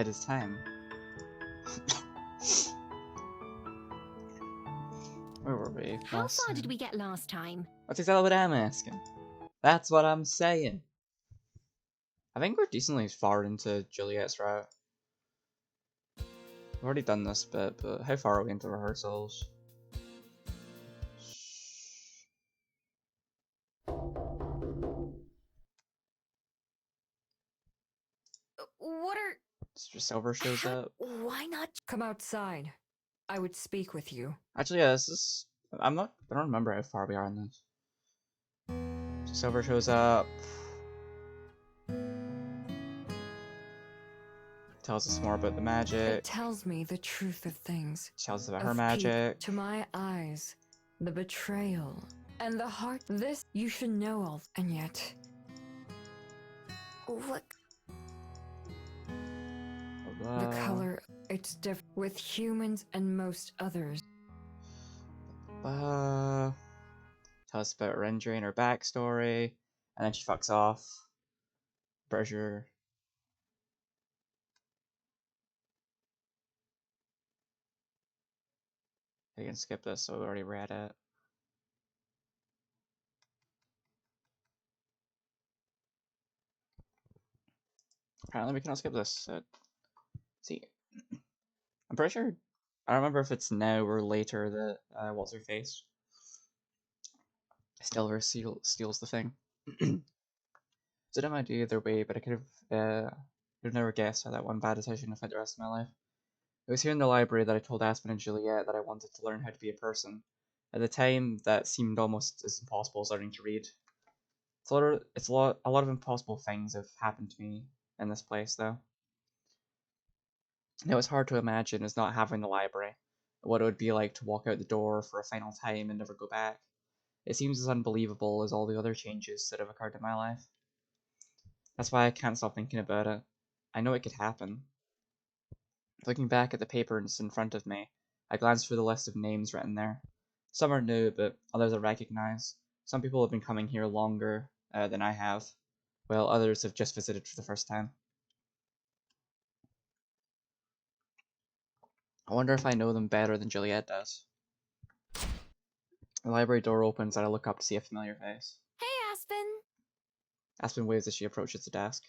It is time. Where were we? How far did we get last time? That's exactly what I'm asking. That's what I'm saying. I think we're decently far into Juliet's route. We've already done this bit, but how far are we into rehearsals? What are... Silver shows up. Why not come outside? I would speak with you. Actually, yeah, this is... I don't remember how far we are in this. Silver shows up. Tells us more about the magic. It tells me the truth of things. Tells us about Of her magic. To my eyes, the betrayal and the heart. This you should know all, and yet. What? The color, it's different with humans and most others. Tell us about her injury and her backstory, and then she fucks off. Pressure. You can skip this, so we already read it. Apparently we cannot skip this. See, I'm pretty sure. I don't remember if it's now or later that what's her face steals the thing. So I don't mind either way, but I could have never guessed how that one bad decision affected the rest of my life. It was here in the library that I told Aspen and Juliet that I wanted to learn how to be a person. At the time, that seemed almost as impossible as learning to read. A lot of impossible things have happened to me in this place, though. Now it's hard to imagine as not having the library, what it would be like to walk out the door for a final time and never go back. It seems as unbelievable as all the other changes that have occurred in my life. That's why I can't stop thinking about it. I know it could happen. Looking back at the papers in front of me, I glanced through the list of names written there. Some are new, but others I recognize. Some people have been coming here longer than I have, while others have just visited for the first time. I wonder if I know them better than Juliet does. The library door opens and I look up to see a familiar face. Hey, Aspen! Aspen waves as she approaches the desk.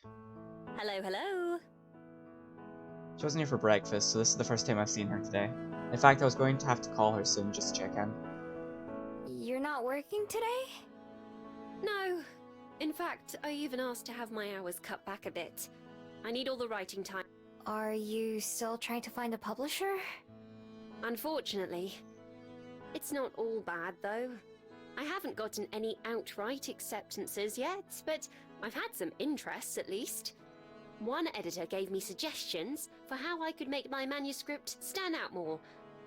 Hello, hello! She wasn't here for breakfast, so this is the first time I've seen her today. In fact, I was going to have to call her soon just to check in. You're not working today? No. In fact, I even asked to have my hours cut back a bit. I need all the writing time. Are you still trying to find a publisher? Unfortunately. It's not all bad, though. I haven't gotten any outright acceptances yet, but I've had some interest at least. One editor gave me suggestions for how I could make my manuscript stand out more,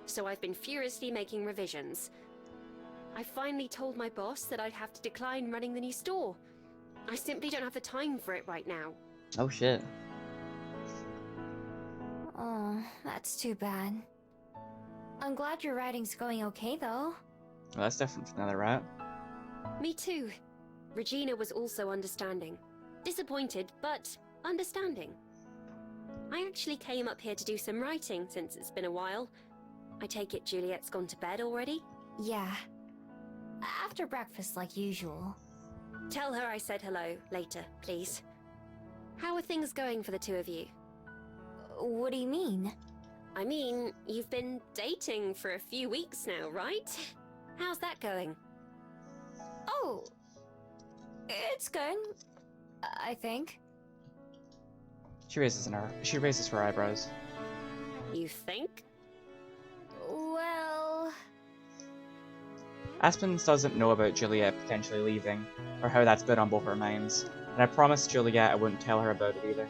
so I've been furiously making revisions. I finally told my boss that I'd have to decline running the new store. I simply don't have the time for it right now. Oh shit. Oh, that's too bad. I'm glad your writing's going okay, though. Well, that's different from the other route. Me too. Regina was also understanding. Disappointed, but understanding. I actually came up here to do some writing since it's been a while. I take it Juliet's gone to bed already? Yeah. After breakfast, like usual. Tell her I said hello later, please. How are things going for the two of you? What do you mean? I mean, you've been dating for a few weeks now, right? How's that going? Oh, it's good, I think. She raises her eyebrows. You think? Well... Aspen doesn't know about Juliet potentially leaving, or how that's been on both our minds, and I promised Juliet I wouldn't tell her about it either.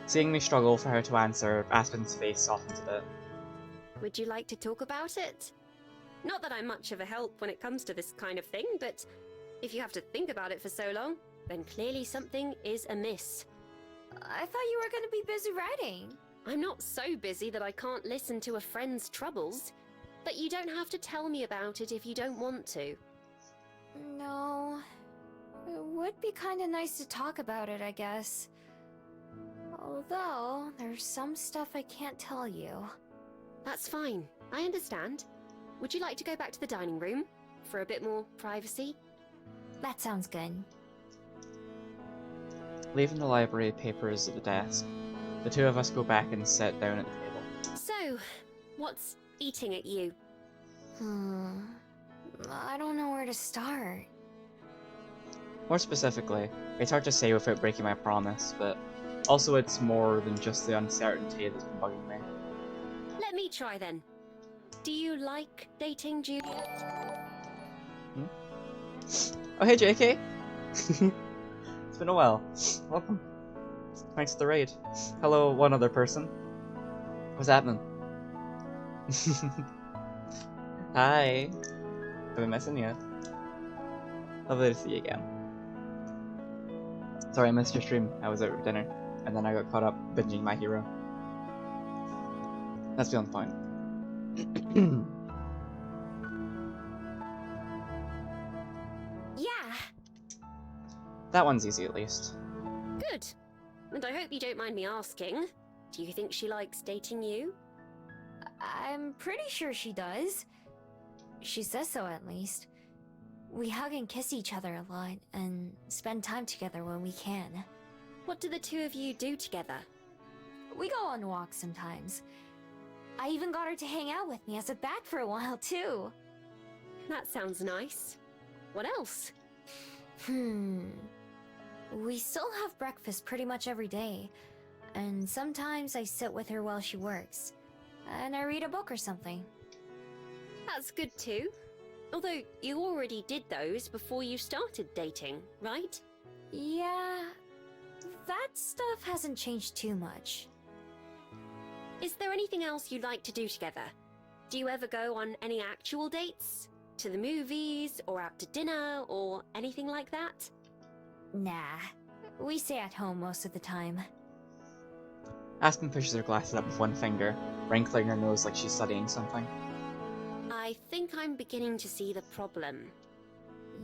Seeing me struggle for how to answer, Aspen's face softens a bit. Would you like to talk about it? Not that I'm much of a help when it comes to this kind of thing, but if you have to think about it for so long, then clearly something is amiss. I thought you were going to be busy writing. I'm not so busy that I can't listen to a friend's troubles, but you don't have to tell me about it if you don't want to. No, it would be kind of nice to talk about it, I guess. Although, there's some stuff I can't tell you. That's fine. I understand. Would you like to go back to the dining room? For a bit more privacy? That sounds good. Leaving the library papers at the desk, the two of us go back and sit down at the table. So, what's eating at you? I don't know where to start. More specifically, it's hard to say without breaking my promise, but also it's more than just the uncertainty that's been bugging me. Let me try then. Do you like dating Juliet? Oh hey JK! It's been a while. Welcome. Thanks for the raid. Hello, one other person. What's happening? Hi. I've been missing you. Lovely to see you again. Sorry I missed your stream. I was out for dinner, and then I got caught up binging My Hero. That's beyond the point. Yeah. That one's easy at least. Good. And I hope you don't mind me asking, do you think she likes dating you? I'm pretty sure she does. She says so, at least. We hug and kiss each other a lot, and spend time together when we can. What do the two of you do together? We go on walks sometimes. I even got her to hang out with me as a bat for a while, too. That sounds nice. What else? We still have breakfast pretty much every day, and sometimes I sit with her while she works, and I read a book or something. That's good too. Although you already did those before you started dating, right? Yeah, that stuff hasn't changed too much. Is there anything else you'd like to do together? Do you ever go on any actual dates? To the movies, or out to dinner, or anything like that? Nah, we stay at home most of the time. Aspen pushes her glasses up with one finger, wrinkling her nose like she's studying something. I think I'm beginning to see the problem.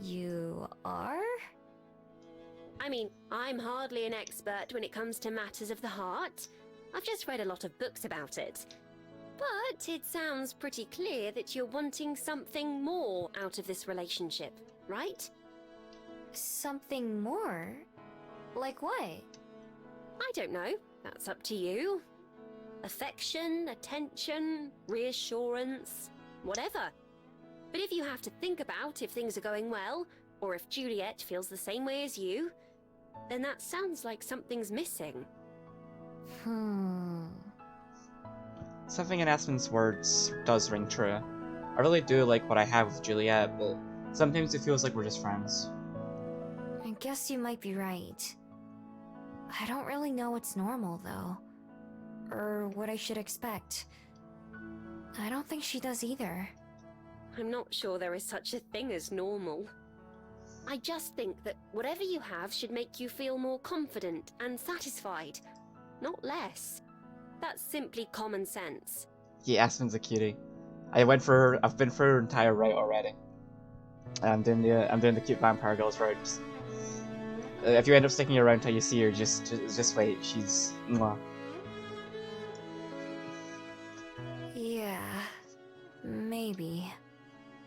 You are? I mean, I'm hardly an expert when it comes to matters of the heart. I've just read a lot of books about it. But it sounds pretty clear that you're wanting something more out of this relationship, right? Something more? Like what? I don't know. That's up to you. Affection, attention, reassurance, whatever. But if you have to think about if things are going well, or if Juliet feels the same way as you, then that sounds like something's missing. Something in Aspen's words does ring true. I really do like what I have with Juliet, but sometimes it feels like we're just friends. I guess you might be right. I don't really know what's normal, though. Or what I should expect. I don't think she does either. I'm not sure there is such a thing as normal. I just think that whatever you have should make you feel more confident and satisfied, not less. That's simply common sense. Yeah, Aspen's a cutie. I've been through her entire route already. I'm doing the cute vampire girls route. If you end up sticking around till you see her, just wait. She's mwah. Yeah, maybe.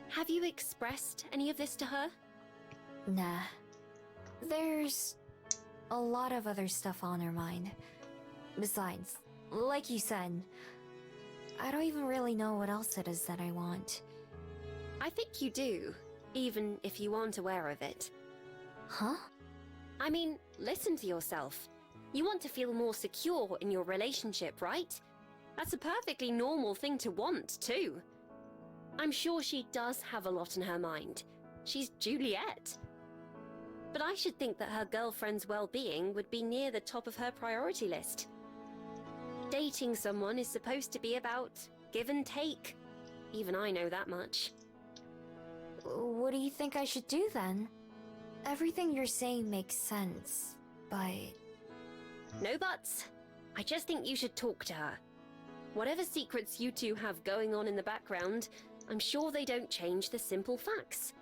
Have you expressed any of this to her? Nah. There's a lot of other stuff on her mind. Besides, like you said, I don't even really know what else it is that I want. I think you do, even if you aren't aware of it. Huh? I mean, listen to yourself. You want to feel more secure in your relationship, right? That's a perfectly normal thing to want, too. I'm sure she does have a lot in her mind. She's Juliet. But I should think that her girlfriend's well-being would be near the top of her priority list. Dating someone is supposed to be about give and take. Even I know that much. What do you think I should do then? Everything you're saying makes sense, but... No buts. I just think you should talk to her. Whatever secrets you two have going on in the background, I'm sure they don't change the simple facts.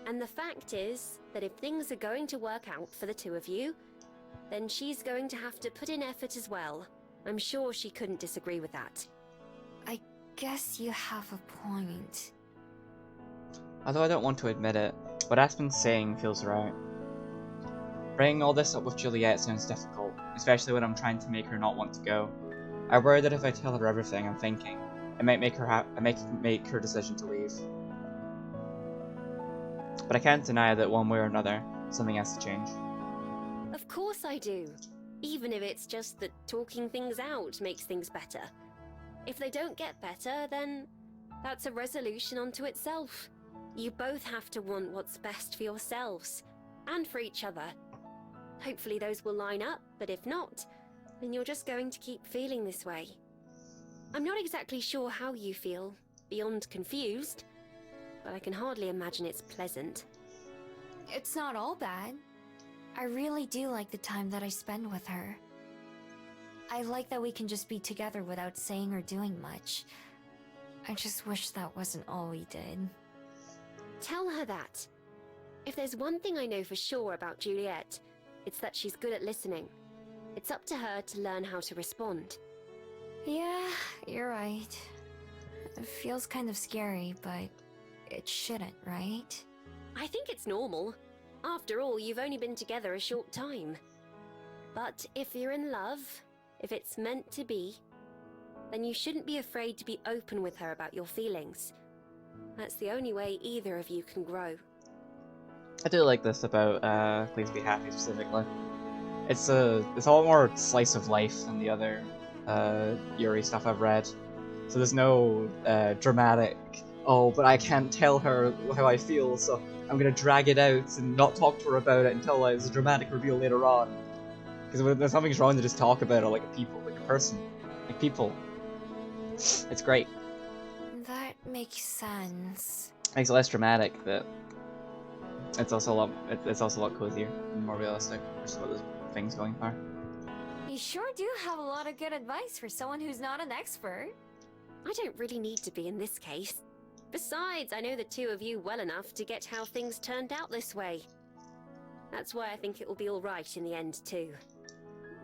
And the fact is that if things are going to work out for the two of you, then she's going to have to put in effort as well. I'm sure she couldn't disagree with that. I guess you have a point. Although I don't want to admit it, what Aspen's saying feels right. Bringing all this up with Juliet sounds difficult, especially when I'm trying to make her not want to go. I worry that if I tell her everything I'm thinking, it might make her decision to leave. But I can't deny that one way or another, something has to change. Of course I do. Even if it's just that talking things out makes things better. If they don't get better, then that's a resolution unto itself. You both have to want what's best for yourselves, and for each other. Hopefully those will line up, but if not, then you're just going to keep feeling this way. I'm not exactly sure how you feel, beyond confused, but I can hardly imagine it's pleasant. It's not all bad. I really do like the time that I spend with her. I like that we can just be together without saying or doing much. I just wish that wasn't all we did. Tell her that. If there's one thing I know for sure about Juliet, it's that she's good at listening. It's up to her to learn how to respond. Yeah, you're right. It feels kind of scary, but it shouldn't, right? I think it's normal. After all, you've only been together a short time. But if you're in love, if it's meant to be, then you shouldn't be afraid to be open with her about your feelings. That's the only way either of you can grow. I do like this about Please Be Happy specifically. It's a lot more slice of life than the other Yuri stuff I've read. So there's no dramatic, oh, but I can't tell her how I feel, so I'm gonna drag it out and not talk to her about it until there's a dramatic reveal later on. Because when there's something's wrong to just talk about it like a person, like people. It's great. That makes sense. Makes it less dramatic, but it's also a lot cozier and more realistic for what the thing's going for. You sure do have a lot of good advice for someone who's not an expert. I don't really need to be in this case. Besides, I know the two of you well enough to get how things turned out this way. That's why I think it will be all right in the end, too.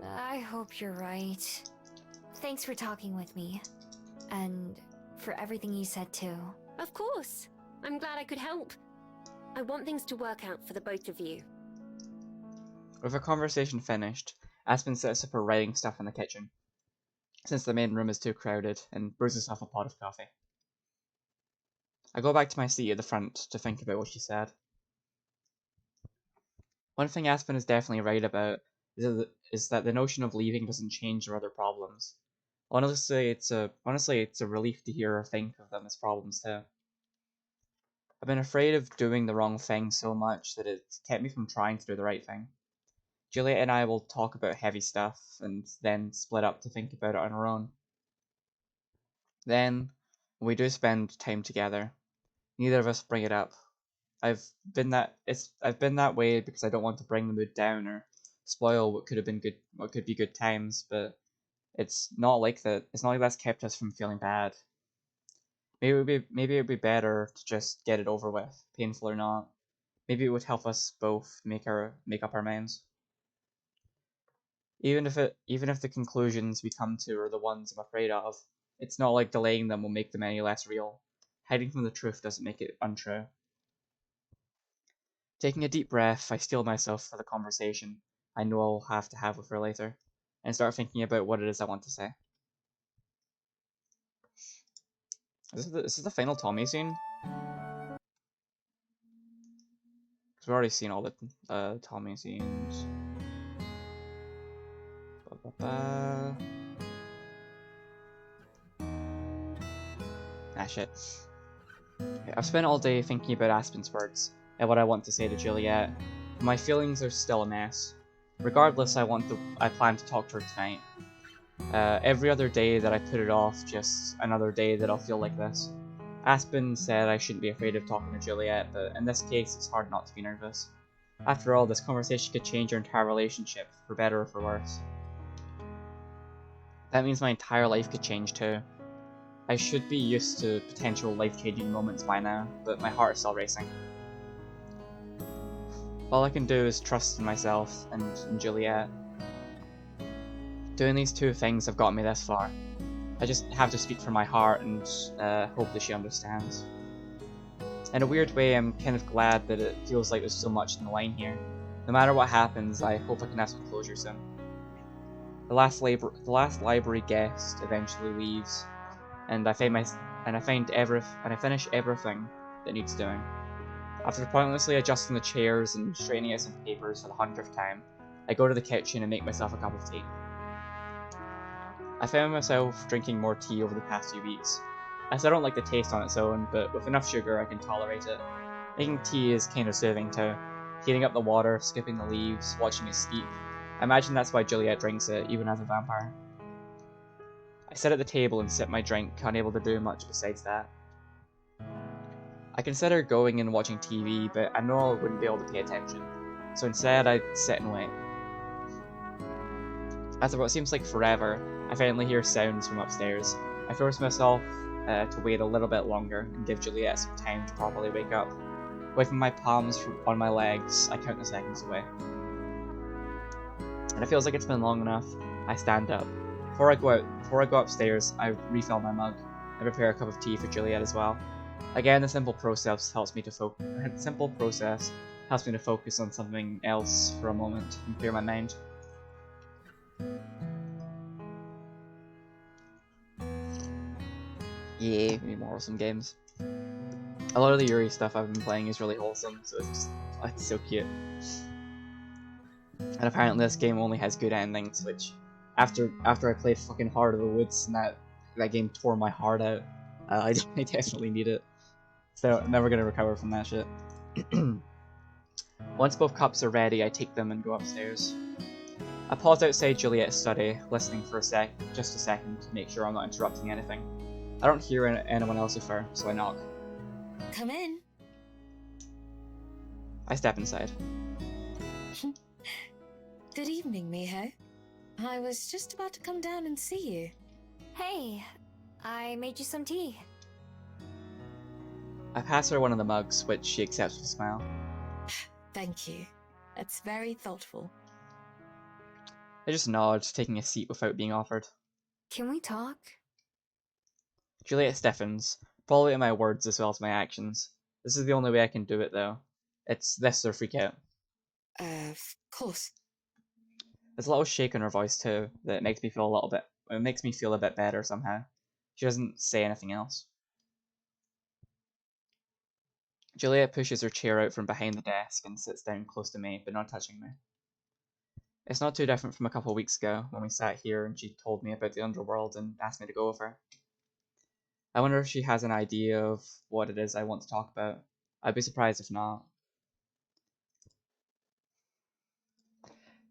I hope you're right. Thanks for talking with me. And for everything you said, too. Of course. I'm glad I could help. I want things to work out for the both of you. With our conversation finished, Aspen sets up her writing stuff in the kitchen, since the main room is too crowded, and brews herself a pot of coffee. I go back to my seat at the front to think about what she said. One thing Aspen is definitely right about is that the notion of leaving doesn't change her other problems. Honestly, it's a relief to hear her think of them as problems too. I've been afraid of doing the wrong thing so much that it's kept me from trying to do the right thing. Juliet and I will talk about heavy stuff and then split up to think about it on our own. Then, when we do spend time together, neither of us bring it up. I've been that way because I don't want to bring the mood down or spoil what could be good times, but it's not like that. It's not like that's kept us from feeling bad. Maybe it'd be better to just get it over with, painful or not. Maybe it would help us both make up our minds. Even if the conclusions we come to are the ones I'm afraid of, it's not like delaying them will make them any less real. Hiding from the truth doesn't make it untrue. Taking a deep breath, I steel myself for the conversation I know I'll have to have with her later, and start thinking about what it is I want to say. This is the final Tommy scene? Because we've already seen all the Tommy scenes. Ah, shit. Okay, I've spent all day thinking about Aspen's words and what I want to say to Juliet. My feelings are still a mess. Regardless, I plan to talk to her tonight. Every other day that I put it off, just another day that I'll feel like this. Aspen said I shouldn't be afraid of talking to Juliet, but in this case, it's hard not to be nervous. After all, this conversation could change our entire relationship, for better or for worse. That means my entire life could change too. I should be used to potential life-changing moments by now, but my heart is still racing. All I can do is trust in myself and in Juliet. Doing these two things have gotten me this far. I just have to speak from my heart and hope that she understands. In a weird way, I'm kind of glad that it feels like there's so much in the line here. No matter what happens, I hope I can have some closure soon. The last library guest eventually leaves, and I finish everything that needs doing. After pointlessly adjusting the chairs and straightening out some papers for the 100th time, I go to the kitchen and make myself a cup of tea. I found myself drinking more tea over the past few weeks. I still don't like the taste on its own, but with enough sugar I can tolerate it. Making tea is kind of soothing too. Heating up the water, skipping the leaves, watching it steep. I imagine that's why Juliet drinks it, even as a vampire. I sit at the table and sip my drink, unable to do much besides that. I consider going and watching TV, but I know I wouldn't be able to pay attention, so instead I sit and wait. After what seems like forever, I finally hear sounds from upstairs. I force myself to wait a little bit longer and give Juliet some time to properly wake up. Waving my palms on my legs, I count the seconds away. And it feels like it's been long enough. I stand up. Before I go upstairs, I refill my mug and prepare a cup of tea for Juliet as well. Again, the simple process helps me to focus on something else for a moment and clear my mind. Yeah, we need more awesome games. A lot of the Yuri stuff I've been playing is really wholesome, so it's so cute. And apparently this game only has good endings, which after I played fucking Heart of the Woods and that game tore my heart out, I definitely need it. So I'm never gonna recover from that shit. Once both cups are ready, I take them and go upstairs. I pause outside Juliet's study, listening for just a second to make sure I'm not interrupting anything. I don't hear anyone else with her, so I knock. Come in. I step inside. Good evening, Miho. I was just about to come down and see you. Hey, I made you some tea. I pass her one of the mugs, which she accepts with a smile. Thank you. That's very thoughtful. I just nod, taking a seat without being offered. Can we talk? Juliet stiffens, probably at my words as well as my actions. This is the only way I can do it, though. It's this or freak out. Of course. There's a little shake in her voice too that makes me feel a bit better somehow. She doesn't say anything else. Juliet pushes her chair out from behind the desk and sits down close to me, but not touching me. It's not too different from a couple of weeks ago when we sat here and she told me about the underworld and asked me to go with her. I wonder if she has an idea of what it is I want to talk about. I'd be surprised if not.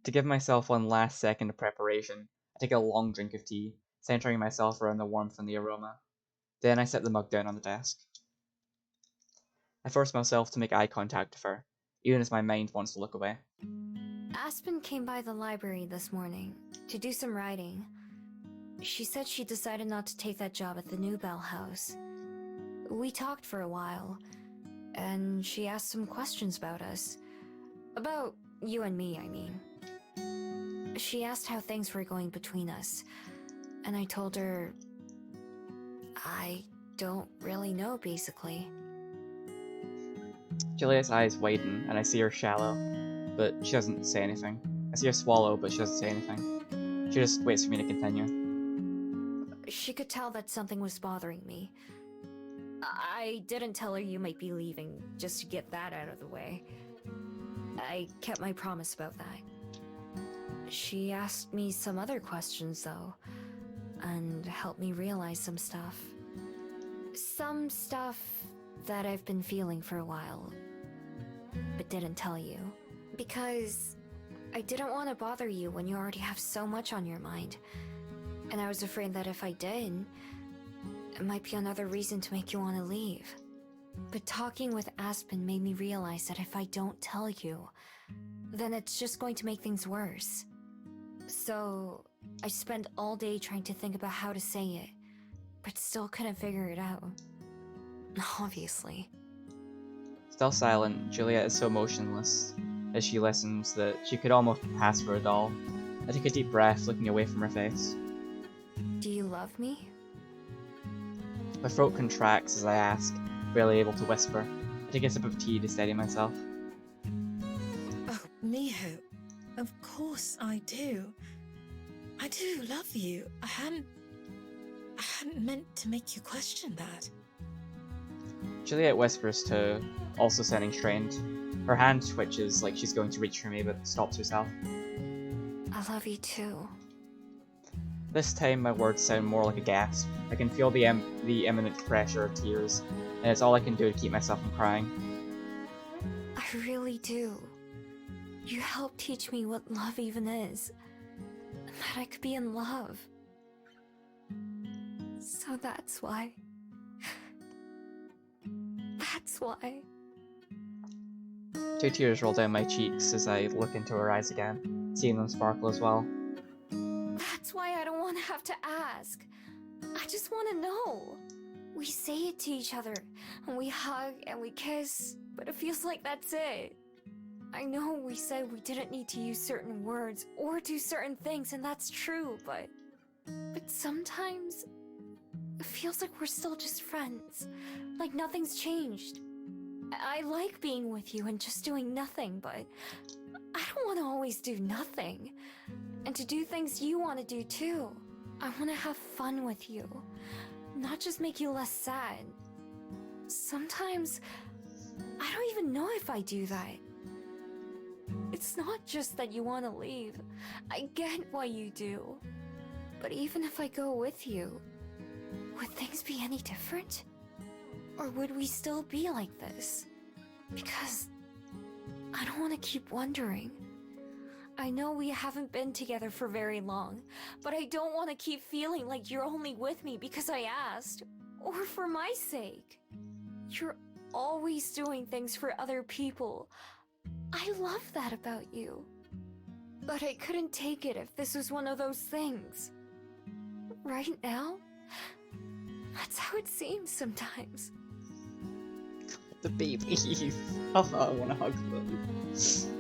To give myself one last second of preparation, I take a long drink of tea, centering myself around the warmth and the aroma. Then I set the mug down on the desk. I force myself to make eye contact with her, even as my mind wants to look away. Aspen came by the library this morning to do some writing. She said she decided not to take that job at the New Bell House. We talked for a while, and she asked some questions about us. About you and me, I mean. She asked how things were going between us, and I told her I don't really know, basically. Juliet's eyes widen, and I see her shallow, but she doesn't say anything. I see her swallow, but she doesn't say anything. She just waits for me to continue. She could tell that something was bothering me. I didn't tell her you might be leaving, just to get that out of the way. I kept my promise about that. She asked me some other questions, though, and helped me realize some stuff. Some stuff that I've been feeling for a while, but didn't tell you. Because I didn't want to bother you when you already have so much on your mind. And I was afraid that if I did, it might be another reason to make you want to leave. But talking with Aspen made me realize that if I don't tell you, then it's just going to make things worse. So I spent all day trying to think about how to say it, but still couldn't figure it out. Obviously. Still silent, Juliet is so motionless as she listens that she could almost pass for a doll. I take a deep breath, looking away from her face. Do you love me? My throat contracts as I ask, barely able to whisper. I take a sip of tea to steady myself. Oh, Miho, of course I do. I do love you. I hadn't meant to make you question that. Juliet whispers too, also sounding strained. Her hand twitches like she's going to reach for me, but stops herself. I love you too. This time my words sound more like a gasp. I can feel the imminent pressure of tears, and it's all I can do to keep myself from crying. I really do. You helped teach me what love even is. And that I could be in love. So that's why. That's why. 2 tears roll down my cheeks as I look into her eyes again, seeing them sparkle as well. That's why I don't want to have to ask. I just want to know. We say it to each other, and we hug and we kiss, but it feels like that's it. I know we said we didn't need to use certain words or do certain things, and that's true, but sometimes it feels like we're still just friends, like nothing's changed. I like being with you and just doing nothing, but I don't want to always do nothing. And to do things you want to do too. I want to have fun with you, not just make you less sad. Sometimes, I don't even know if I do that. It's not just that you want to leave. I get why you do. But even if I go with you, would things be any different? Or would we still be like this? Because I don't want to keep wondering. I know we haven't been together for very long, but I don't want to keep feeling like you're only with me because I asked, or for my sake. You're always doing things for other people. I love that about you. But I couldn't take it if this was one of those things. Right now, that's how it seems sometimes. The babies. Oh, I want to hug them.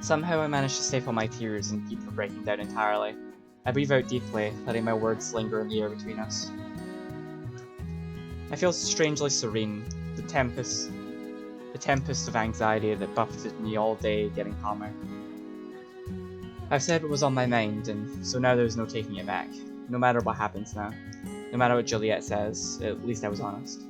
Somehow I manage to stifle my tears and keep from breaking down entirely. I breathe out deeply, letting my words linger in the air between us. I feel strangely serene, the tempest of anxiety that buffeted me all day getting calmer. I've said what was on my mind, and so now there's no taking it back. No matter what happens now. No matter what Juliet says, at least I was honest.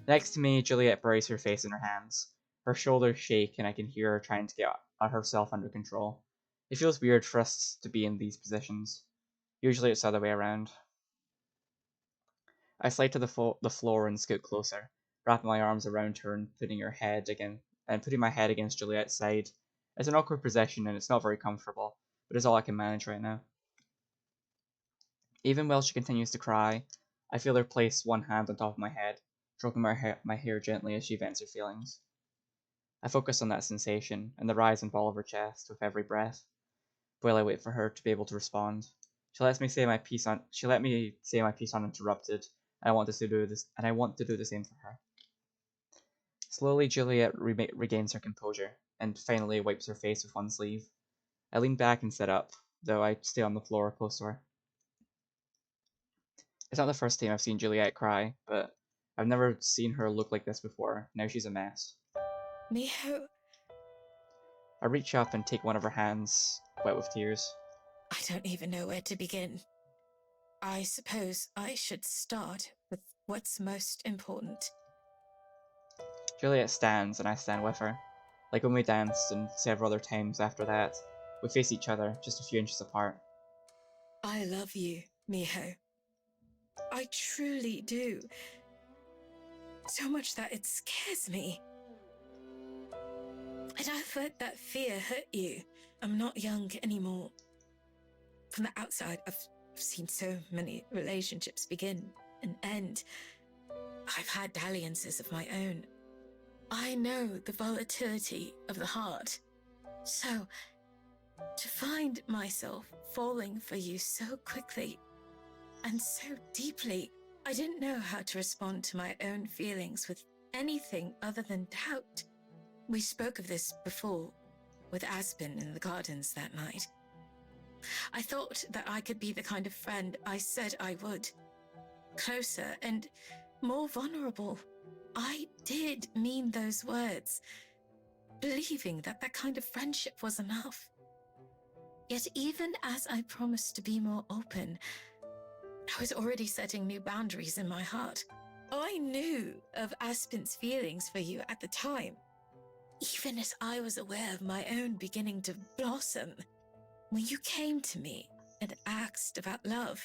Next to me, Juliet buries her face in her hands. Her shoulders shake and I can hear her trying to get herself under control. It feels weird for us to be in these positions. Usually it's the other way around. I slide to the floor and scoot closer, wrapping my arms around her and putting my head against Juliet's side. It's an awkward position and it's not very comfortable, but it's all I can manage right now. Even while she continues to cry, I feel her place one hand on top of my head, stroking my hair gently as she vents her feelings. I focus on that sensation and the rise and fall of her chest with every breath, while I wait for her to be able to respond. She let me say my piece uninterrupted, and I want to do the same for her. Slowly, Juliet regains her composure and finally wipes her face with one sleeve. I lean back and sit up, though I stay on the floor close to her. It's not the first time I've seen Juliet cry, but I've never seen her look like this before. Now she's a mess. Miho, I reach up and take one of her hands, wet with tears. I don't even know where to begin. I suppose I should start with what's most important. Juliet stands and I stand with her. Like when we danced and several other times after that, we face each other just a few inches apart. I love you, Miho. I truly do. So much that it scares me. And I've let that fear hurt you. I'm not young anymore. From the outside, I've seen so many relationships begin and end. I've had dalliances of my own. I know the volatility of the heart. So, to find myself falling for you so quickly and so deeply, I didn't know how to respond to my own feelings with anything other than doubt. We spoke of this before, with Aspen in the gardens that night. I thought that I could be the kind of friend I said I would. Closer and more vulnerable. I did mean those words, believing that that kind of friendship was enough. Yet even as I promised to be more open, I was already setting new boundaries in my heart. I knew of Aspen's feelings for you at the time, even as I was aware of my own beginning to blossom. When you came to me and asked about love,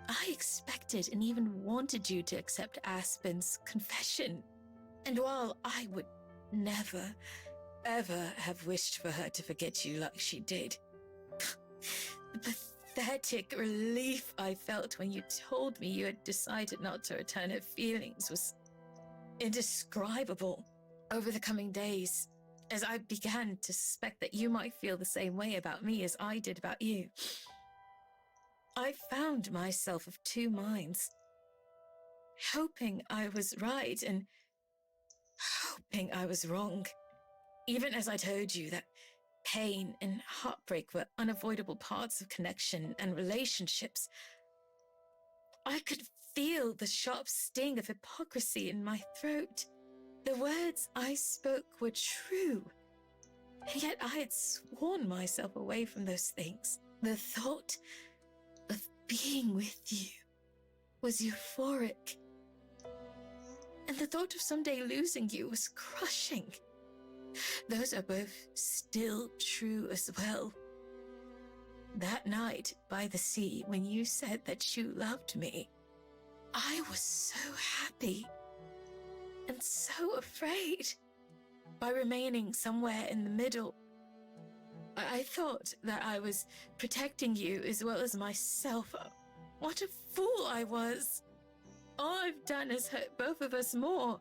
I expected and even wanted you to accept Aspen's confession. And while I would never, ever have wished for her to forget you like she did, the pathetic relief I felt when you told me you had decided not to return her feelings was indescribable. Over the coming days, as I began to suspect that you might feel the same way about me as I did about you, I found myself of two minds, hoping I was right and hoping I was wrong. Even as I told you that pain and heartbreak were unavoidable parts of connection and relationships, I could feel the sharp sting of hypocrisy in my throat. The words I spoke were true, and yet I had sworn myself away from those things. The thought of being with you was euphoric, and the thought of someday losing you was crushing. Those are both still true as well. That night by the sea, when you said that you loved me, I was so happy and so afraid. By remaining somewhere in the middle, I thought that I was protecting you as well as myself. What a fool I was. All I've done is hurt both of us more.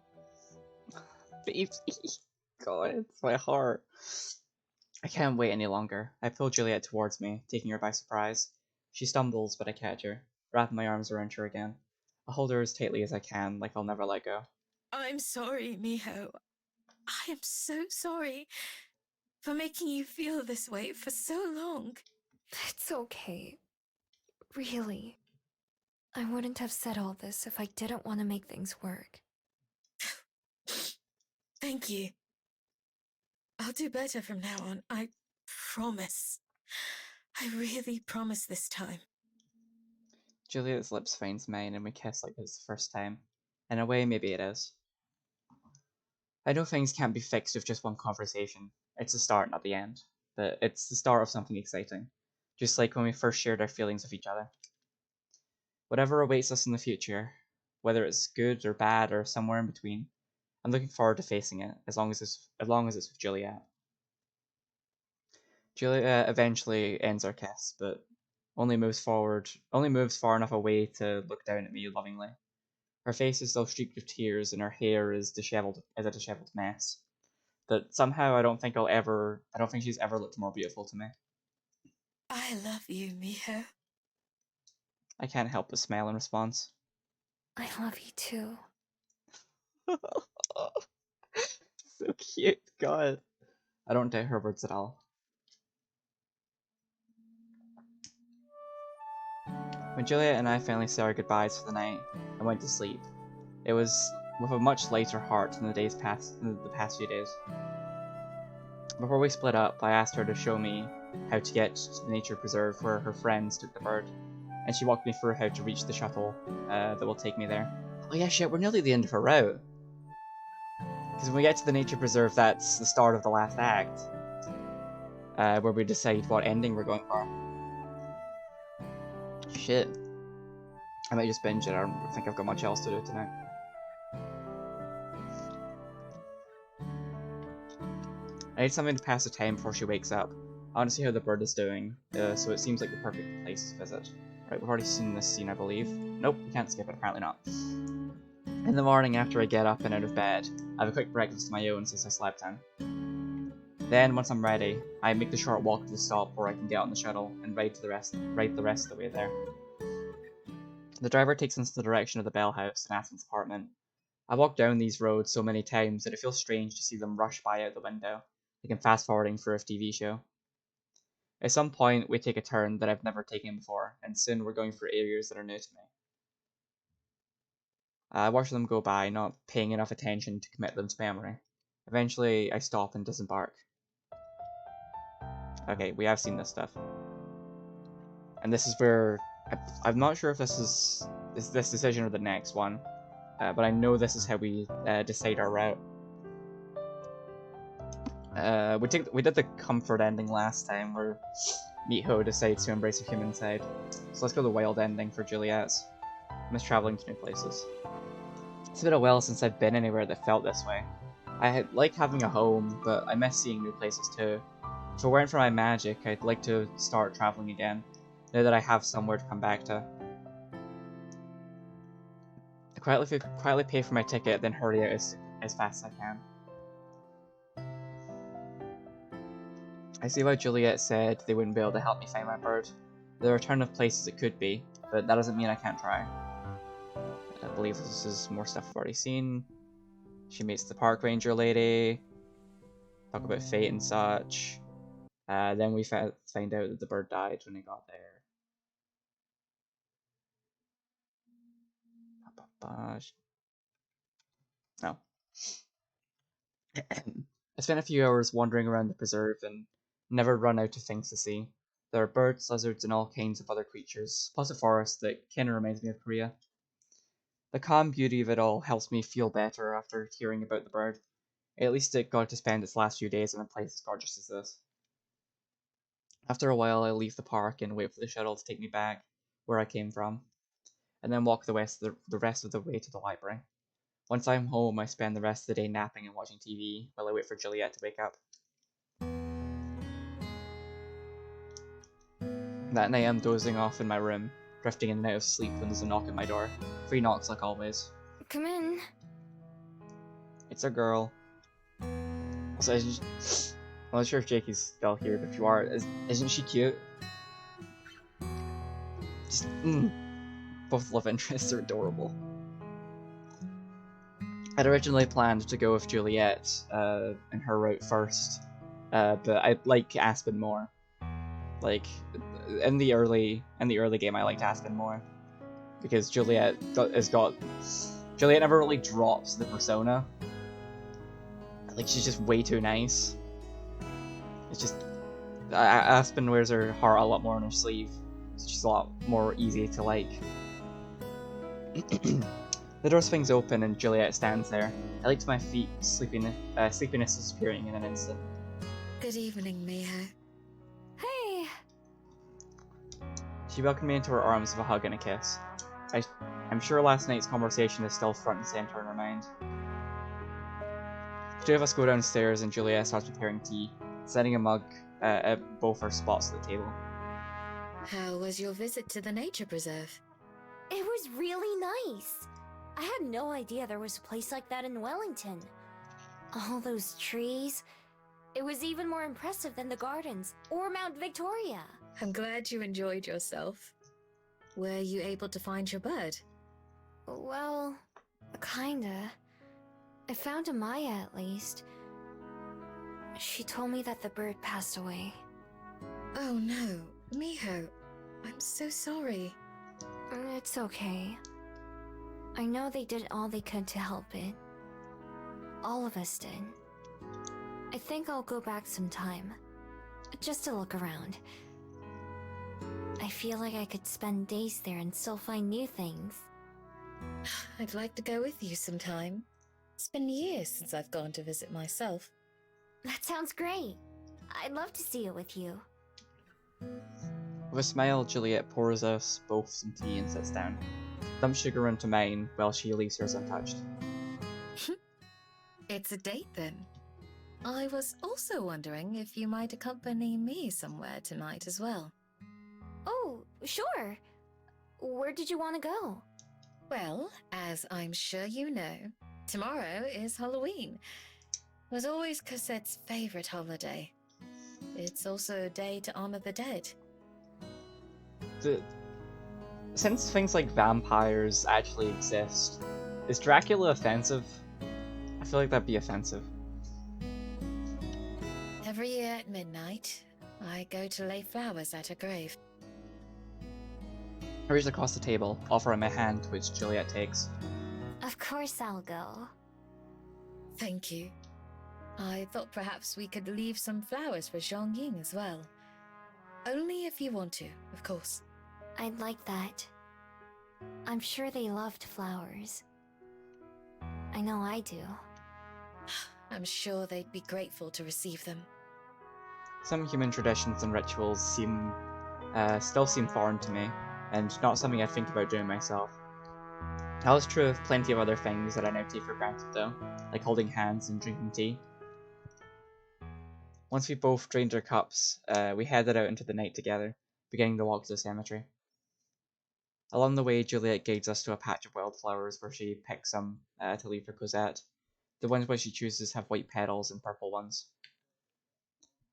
Baby, God, it's my heart. I can't wait any longer. I pull Juliet towards me, taking her by surprise. She stumbles, but I catch her, wrapping my arms around her again. I hold her as tightly as I can, like I'll never let go. I'm sorry, Miho. I am so sorry for making you feel this way for so long. It's okay. Really. I wouldn't have said all this if I didn't want to make things work. Thank you. I'll do better from now on. I promise. I really promise this time. Juliet's lips finds mine and we kiss like it's the first time. In a way, maybe it is. I know things can't be fixed with just one conversation. It's the start, not the end. But it's the start of something exciting. Just like when we first shared our feelings with each other. Whatever awaits us in the future, whether it's good or bad or somewhere in between, I'm looking forward to facing it as long as it's with Juliet. Juliet eventually ends our kiss, but only moves far enough away to look down at me lovingly. Her face is still streaked with tears, and her hair is a disheveled mess. But somehow I don't think she's ever looked more beautiful to me. I love you, Miho. I can't help but smile in response. I love you too. So cute, God. I don't doubt her words at all. When Juliet and I finally said our goodbyes for the night and went to sleep, it was with a much lighter heart than the past few days. Before we split up, I asked her to show me how to get to the nature preserve where her friends took the bird, and she walked me through how to reach the shuttle that will take me there. Oh yeah, shit, we're nearly at the end of her route. Because when we get to the nature preserve, that's the start of the last act, where we decide what ending we're going for. Shit. I might just binge it, I don't think I've got much else to do tonight. I need something to pass the time before she wakes up. I want to see how the bird is doing, so it seems like the perfect place to visit. Right, we've already seen this scene, I believe. Nope, we can't skip it, apparently not. In the morning, after I get up and out of bed, I have a quick breakfast of my own since I slept in. Then, once I'm ready, I make the short walk to the stop where I can get on the shuttle and ride the rest of the way there. The driver takes us in the direction of the Bell House and Aspen's apartment. I walked down these roads so many times that it feels strange to see them rush by out the window, like in fast forwarding for a TV show. At some point, we take a turn that I've never taken before, and soon we're going through areas that are new to me. I watch them go by, not paying enough attention to commit them to memory. Eventually, I stop and disembark. Okay, we have seen this stuff. And this is where... I'm not sure if this is this decision or the next one, but I know this is how we decide our route. We did the comfort ending last time, where Miho decides to embrace her human side. So let's go the wild ending for Juliet's. I miss traveling to new places. It's been a while since I've been anywhere that felt this way. I like having a home, but I miss seeing new places too. If it weren't for my magic, I'd like to start traveling again, now that I have somewhere to come back to. I quietly pay for my ticket, then hurry out as fast as I can. I see why Juliet said they wouldn't be able to help me find my bird. There are a ton of places it could be, but that doesn't mean I can't try. I believe this is more stuff I've already seen. She meets the park ranger lady. Talk about fate and such. Then we find out that the bird died when it got there. No. I spent a few hours wandering around the preserve and never run out of things to see. There are birds, lizards, and all kinds of other creatures, plus a forest that kinda reminds me of Korea. The calm beauty of it all helps me feel better after hearing about the bird. At least it got to spend its last few days in a place as gorgeous as this. After a while, I leave the park and wait for the shuttle to take me back where I came from, and then walk the rest of the way to the library. Once I'm home, I spend the rest of the day napping and watching TV while I wait for Juliet to wake up. That night, I'm dozing off in my room, drifting in and out of sleep when there's a knock at my door. 3 knocks like always. Come in. It's a girl. Also, I'm not sure if Jakey's still here, but if you are, isn't she cute? Just, both love interests are adorable. I'd originally planned to go with Juliet and her route first, but I like Aspen more. Like in the early game, I liked Aspen more because Juliet never really drops the persona. Like she's just way too nice. It's just Aspen wears her heart a lot more on her sleeve. So she's a lot more easy to like. The door swings open and Juliet stands there. I leap to my feet, sleepiness disappearing in an instant. Good evening, Miho. Hey. She welcomed me into her arms with a hug and a kiss. I'm sure last night's conversation is still front and center in her mind. The 2 of us go downstairs and Juliet starts preparing tea, setting a mug at both our spots at the table. How was your visit to the nature preserve? It was really nice. I had no idea there was a place like that in Wellington. All those trees. It was even more impressive than the gardens or Mount Victoria. I'm glad you enjoyed yourself. Were you able to find your bird? Well, kinda. I found Amaya at least. She told me that the bird passed away. Oh no, Miho. I'm so sorry. It's okay. I know they did all they could to help it. All of us did. I think I'll go back sometime. Just to look around. I feel like I could spend days there and still find new things. I'd like to go with you sometime. It's been years since I've gone to visit myself. That sounds great. I'd love to see it with you. With a smile, Juliet pours us both some tea and sits down. Dumps sugar into mine while she leaves hers untouched. It's a date then. I was also wondering if you might accompany me somewhere tonight as well. Oh, sure. Where did you want to go? Well, as I'm sure you know, tomorrow is Halloween. It was always Cosette's favorite holiday. It's also a day to honor the dead. Since things like vampires actually exist, is Dracula offensive? I feel like that'd be offensive. Every year at midnight, I go to lay flowers at her grave. I reach across the table, offering my hand, which Juliet takes. Of course I'll go. Thank you. I thought perhaps we could leave some flowers for Zhongying as well. Only if you want to, of course. I'd like that. I'm sure they loved flowers. I know I do. I'm sure they'd be grateful to receive them. Some human traditions and rituals still seem foreign to me, and not something I'd think about doing myself. That was true of plenty of other things that I now take for granted though, like holding hands and drinking tea. Once we both drained our cups, we headed out into the night together, beginning the walk to the cemetery. Along the way, Juliet guides us to a patch of wildflowers where she picks some to leave for Cosette. The ones which she chooses have white petals and purple ones.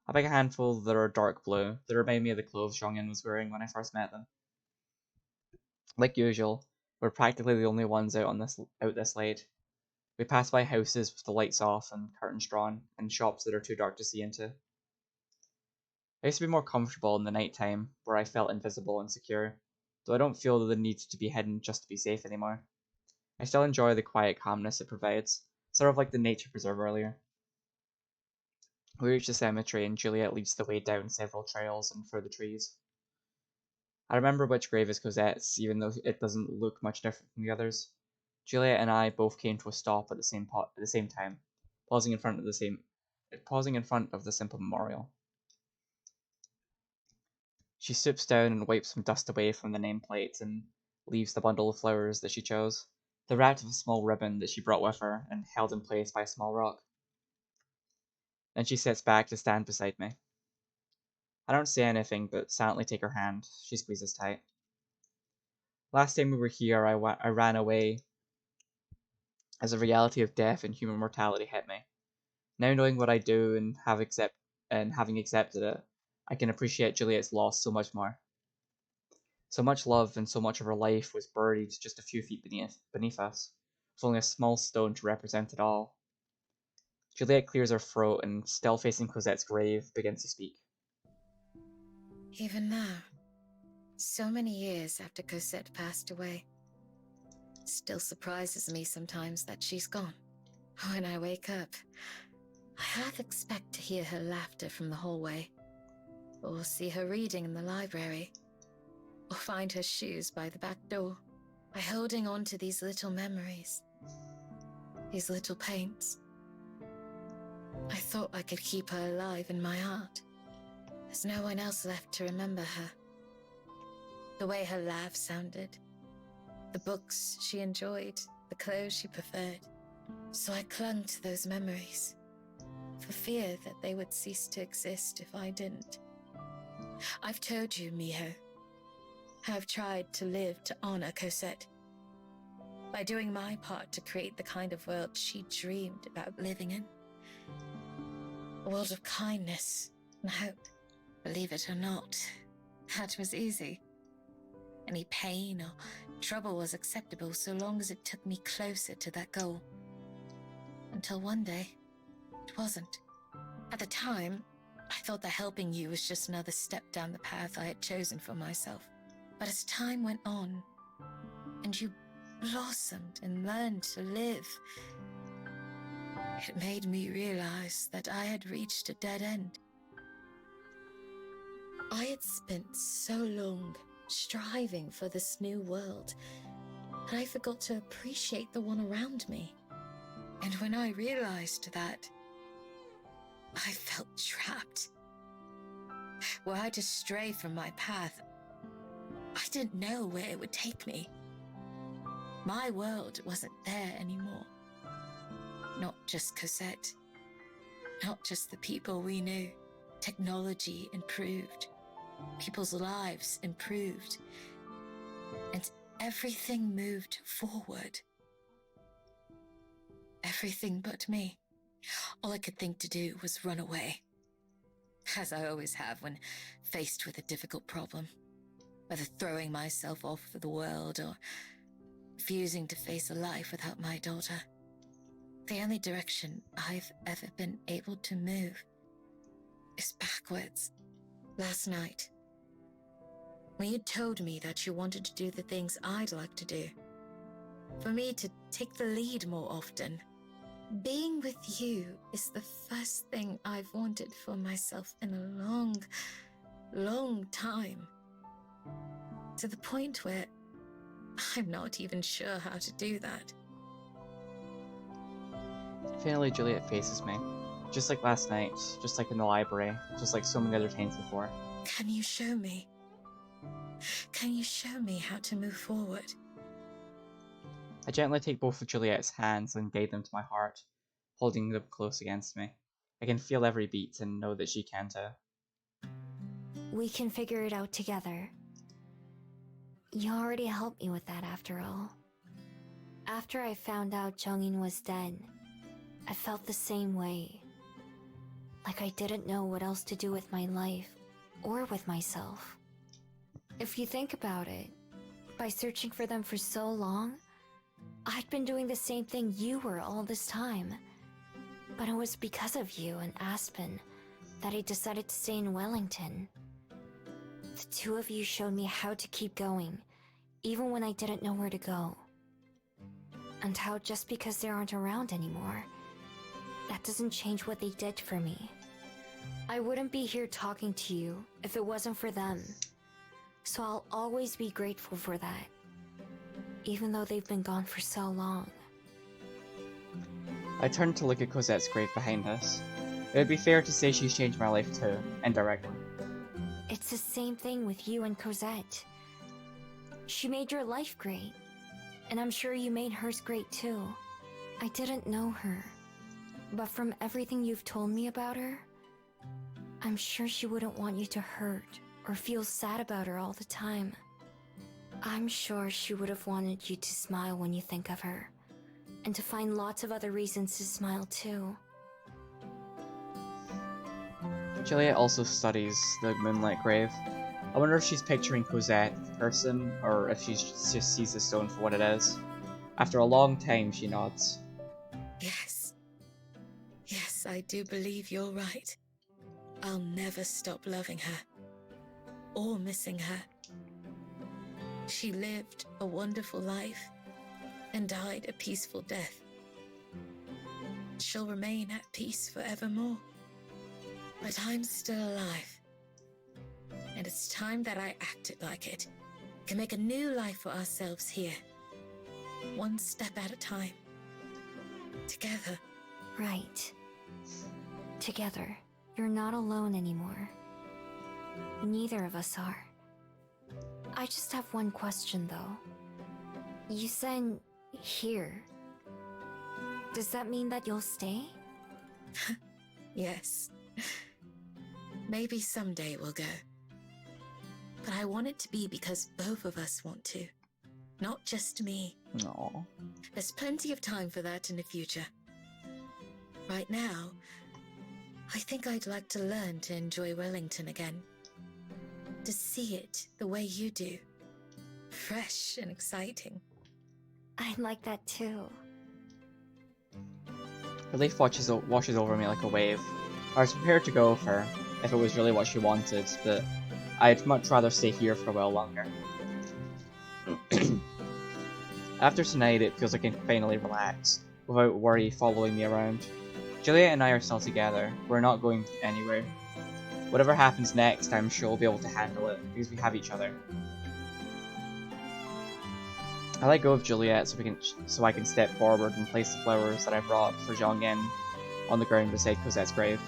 I pick a handful that are dark blue, that remind me of the clothes Zhongyan was wearing when I first met them. Like usual, we're practically the only ones out this late. We pass by houses with the lights off and curtains drawn, and shops that are too dark to see into. I used to be more comfortable in the night time, where I felt invisible and secure, though I don't feel the need to be hidden just to be safe anymore. I still enjoy the quiet calmness it provides, sort of like the nature preserve earlier. We reach the cemetery and Juliet leads the way down several trails and through the trees. I remember which grave is Cosette's, even though it doesn't look much different from the others. Juliet and I both came to a stop at the same time, pausing in front of the simple memorial. She stoops down and wipes some dust away from the nameplate and leaves the bundle of flowers that she chose. They're wrapped with a small ribbon that she brought with her and held in place by a small rock. Then she sits back to stand beside me. I don't say anything, but silently take her hand. She squeezes tight. Last time we were here, I ran away as the reality of death and human mortality hit me. Now knowing what I do and having accepted it, I can appreciate Juliet's loss so much more. So much love and so much of her life was buried just a few feet beneath us, with only a small stone to represent it all. Juliet clears her throat and, still facing Cosette's grave, begins to speak. Even now, so many years after Cosette passed away, it still surprises me sometimes that she's gone. When I wake up, I half expect to hear her laughter from the hallway, or see her reading in the library, or find her shoes by the back door. By holding on to these little memories, these little pains, I thought I could keep her alive in my heart. There's no one else left to remember her. The way her laugh sounded, the books she enjoyed, the clothes she preferred. So I clung to those memories, for fear that they would cease to exist if I didn't. I've told you, Miho, how I've tried to live to honor Cosette, by doing my part to create the kind of world she dreamed about living in. A world of kindness and hope. Believe it or not, that was easy. Any pain or trouble was acceptable so long as it took me closer to that goal. Until one day, it wasn't. At the time, I thought that helping you was just another step down the path I had chosen for myself. But as time went on, and you blossomed and learned to live, it made me realize that I had reached a dead end. I had spent so long striving for this new world that I forgot to appreciate the one around me. And when I realized that, I felt trapped. Were I to stray from my path, I didn't know where it would take me. My world wasn't there anymore. Not just Cosette. Not just the people we knew. Technology improved. People's lives improved. And everything moved forward. Everything but me. All I could think to do was run away. As I always have when faced with a difficult problem. Whether throwing myself off of the world or refusing to face a life without my daughter. The only direction I've ever been able to move is backwards. Last night, when you told me that you wanted to do the things I'd like to do, for me to take the lead more often, being with you is the first thing I've wanted for myself in a long, long time. To the point where I'm not even sure how to do that. Finally, Juliet faces me. Just like last night, just like in the library, just like so many other times before. Can you show me? Can you show me how to move forward? I gently take both of Juliet's hands and guide them to my heart, holding them close against me. I can feel every beat and know that she can too. We can figure it out together. You already helped me with that after all. After I found out Jungin was dead, I felt the same way. Like I didn't know what else to do with my life, or with myself. If you think about it, by searching for them for so long, I'd been doing the same thing you were all this time. But it was because of you and Aspen that I decided to stay in Wellington. The two of you showed me how to keep going, even when I didn't know where to go. And how just because they aren't around anymore, that doesn't change what they did for me. I wouldn't be here talking to you if it wasn't for them. So I'll always be grateful for that, even though they've been gone for so long. I turn to look at Cosette's grave behind us. It would be fair to say she's changed my life too, indirectly. It's the same thing with you and Cosette. She made your life great, and I'm sure you made hers great too. I didn't know her, but from everything you've told me about her, I'm sure she wouldn't want you to hurt or feel sad about her all the time. I'm sure she would have wanted you to smile when you think of her, and to find lots of other reasons to smile too. Juliet also studies the moonlit grave. I wonder if she's picturing Cosette in person, or if she just sees the stone for what it is. After a long time, she nods. Yes. Yes, I do believe you're right. I'll never stop loving her, or missing her. She lived a wonderful life, and died a peaceful death. She'll remain at peace forevermore. But I'm still alive. And it's time that I acted like it. Can make a new life for ourselves here. One step at a time. Together. Right. Together. You're not alone anymore. Neither of us are. I just have one question though. You said here. Does that mean that you'll stay? Yes. Maybe someday we'll go. But I want it to be because both of us want to. Not just me. Aww. There's plenty of time for that in the future. Right now, I think I'd like to learn to enjoy Wellington again. To see it the way you do. Fresh and exciting. I'd like that too. Relief washes over me like a wave. I was prepared to go with her, if it was really what she wanted, but I'd much rather stay here for a while longer. After tonight, it feels like I can finally relax, without worry following me around. Juliet and I are still together. We're not going anywhere. Whatever happens next, I'm sure we'll be able to handle it, because we have each other. I let go of Juliet so I can step forward and place the flowers that I brought for Zhongyan on the ground beside Cosette's grave.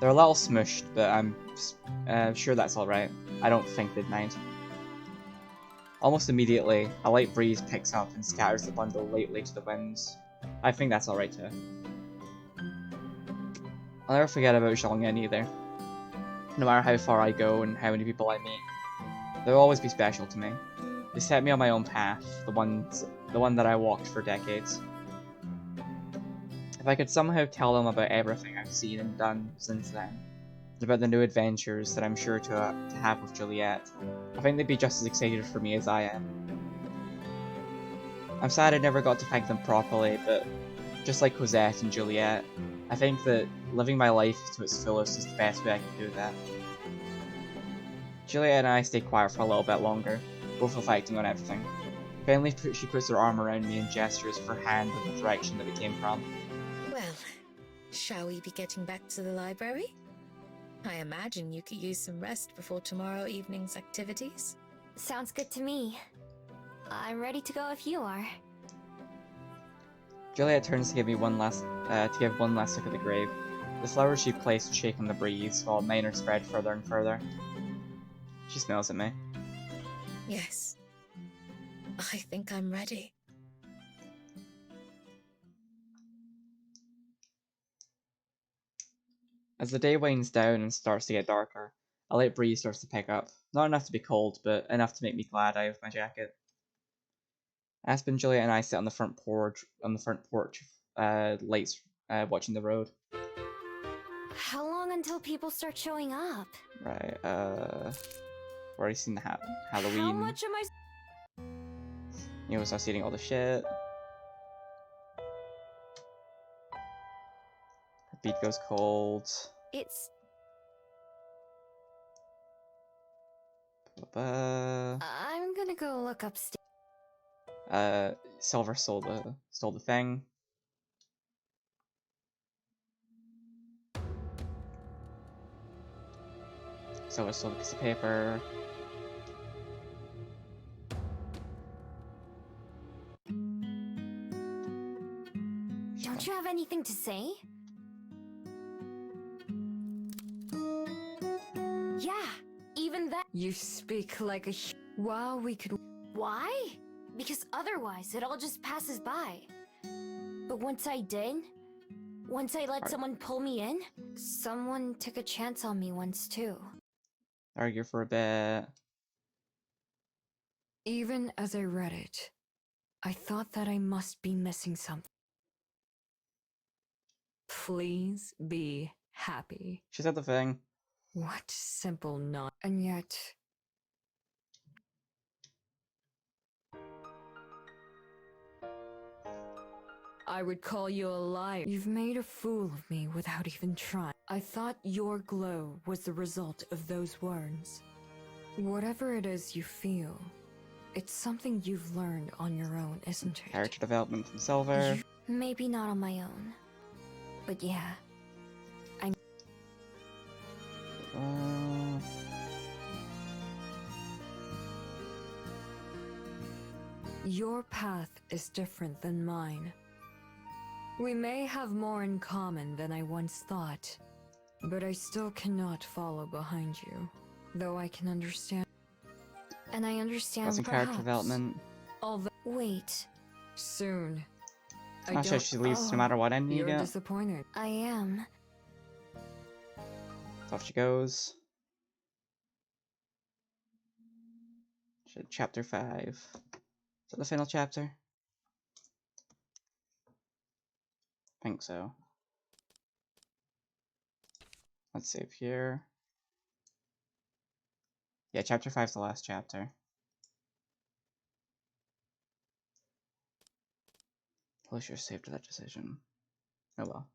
They're a little smushed, but I'm sure that's alright. I don't think they'd mind. Almost immediately, a light breeze picks up and scatters the bundle lightly to the winds. I think that's alright too. I'll never forget about Zhongyan either. No matter how far I go and how many people I meet, they'll always be special to me. They set me on my own path, the one that I walked for decades. If I could somehow tell them about everything I've seen and done since then, and about the new adventures that I'm sure to have with Juliet, I think they'd be just as excited for me as I am. I'm sad I never got to thank them properly, but just like Cosette and Juliet, I think that living my life to its fullest is the best way I can do that. Juliet and I stay quiet for a little bit longer, both reflecting on everything. Finally, she puts her arm around me and gestures with her hand in the direction that we came from. Well, shall we be getting back to the library? I imagine you could use some rest before tomorrow evening's activities. Sounds good to me. I'm ready to go if you are. Juliet turns to give one last look at the grave. The flowers she placed shake in the breeze, while mine are spread further and further. She smiles at me. Yes. I think I'm ready. As the day winds down and starts to get darker, a light breeze starts to pick up. Not enough to be cold, but enough to make me glad I have my jacket. Aspen, Juliet, and I sit on the front porch, lights, watching the road. How long until people start showing up? Right, we've already seen the Halloween. How much am I... You know, starts eating all the shit. Her beat goes cold. It's... I'm gonna go look upstairs. Silver stole the thing. Silver stole the piece of paper. Don't you have anything to say? Yeah, even that. You speak like a... Well, we could... Why? Because otherwise, it all just passes by. But once I did, once I let someone pull me in, someone took a chance on me once too. Argue for a bit. Even as I read it, I thought that I must be missing something. Please be happy. She said the thing. What simple not. And yet... I would call you a liar. You've made a fool of me without even trying. I thought your glow was the result of those words. Whatever it is you feel, it's something you've learned on your own, isn't it? Character development from Silver. Maybe not on my own. But yeah. Your path is different than mine. We may have more in common than I once thought, but I still cannot follow behind you, though I can understand. And I understand That's some character development. Although, wait, soon. I'm sure she leaves no matter what ending you You're get. disappointed. I am. So off she goes. Chapter 5. Is that the final chapter? I think so. Let's save here. Yeah, chapter 5 is the last chapter. Probably should have saved that decision. Oh well.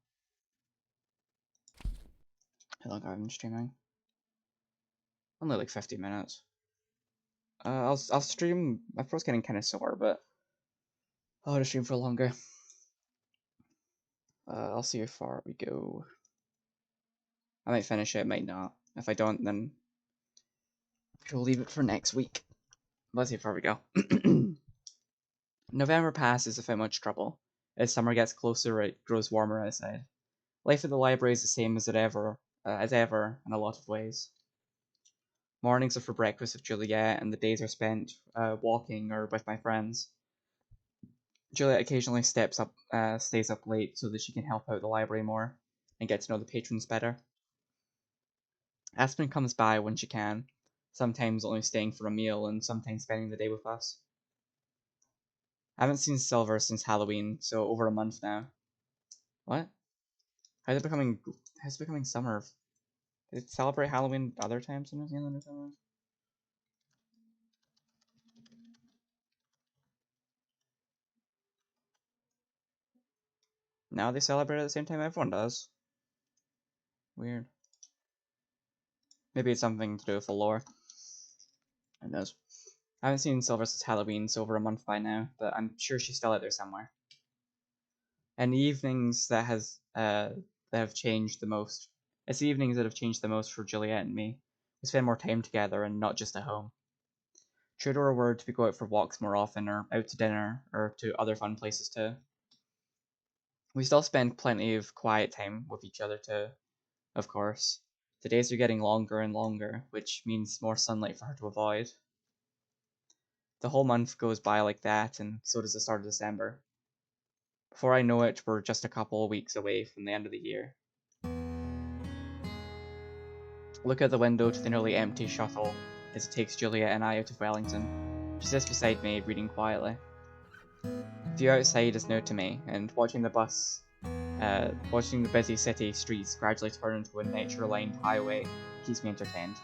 How long have I been streaming? Only like 50 minutes. I'll stream. My throat's getting kind of sore, but I'll just stream for longer. I'll see how far we go. I might finish it, might not. If I don't, then we'll leave it for next week. Let's see how far we go. November passes without much trouble. As summer gets closer, it grows warmer outside. Life at the library is the same as ever in a lot of ways. Mornings are for breakfast with Juliet, and the days are spent walking or with my friends. Juliet occasionally stays up late so that she can help out the library more and get to know the patrons better. Aspen comes by when she can, sometimes only staying for a meal and sometimes spending the day with us. I haven't seen Silver since Halloween, so over a month now. What? How's it becoming summer? Did it celebrate Halloween other times in New Zealand or something? Now they celebrate at the same time everyone does. Weird. Maybe it's something to do with the lore. Who knows? I haven't seen Silver since Halloween, so over a month by now, but I'm sure she's still out there somewhere. And the evenings that have changed the most. It's the evenings that have changed the most for Juliet and me. We spend more time together and not just at home. True to our word, we go out for walks more often, or out to dinner, or to other fun places too. We still spend plenty of quiet time with each other too, of course. The days are getting longer and longer, which means more sunlight for her to avoid. The whole month goes by like that, and so does the start of December. Before I know it, we're just a couple of weeks away from the end of the year. Look out the window to the nearly empty shuttle as it takes Juliet and I out of Wellington. She sits beside me, reading quietly. The view outside is new to me, and watching the busy city streets gradually turn into a nature-lined highway keeps me entertained.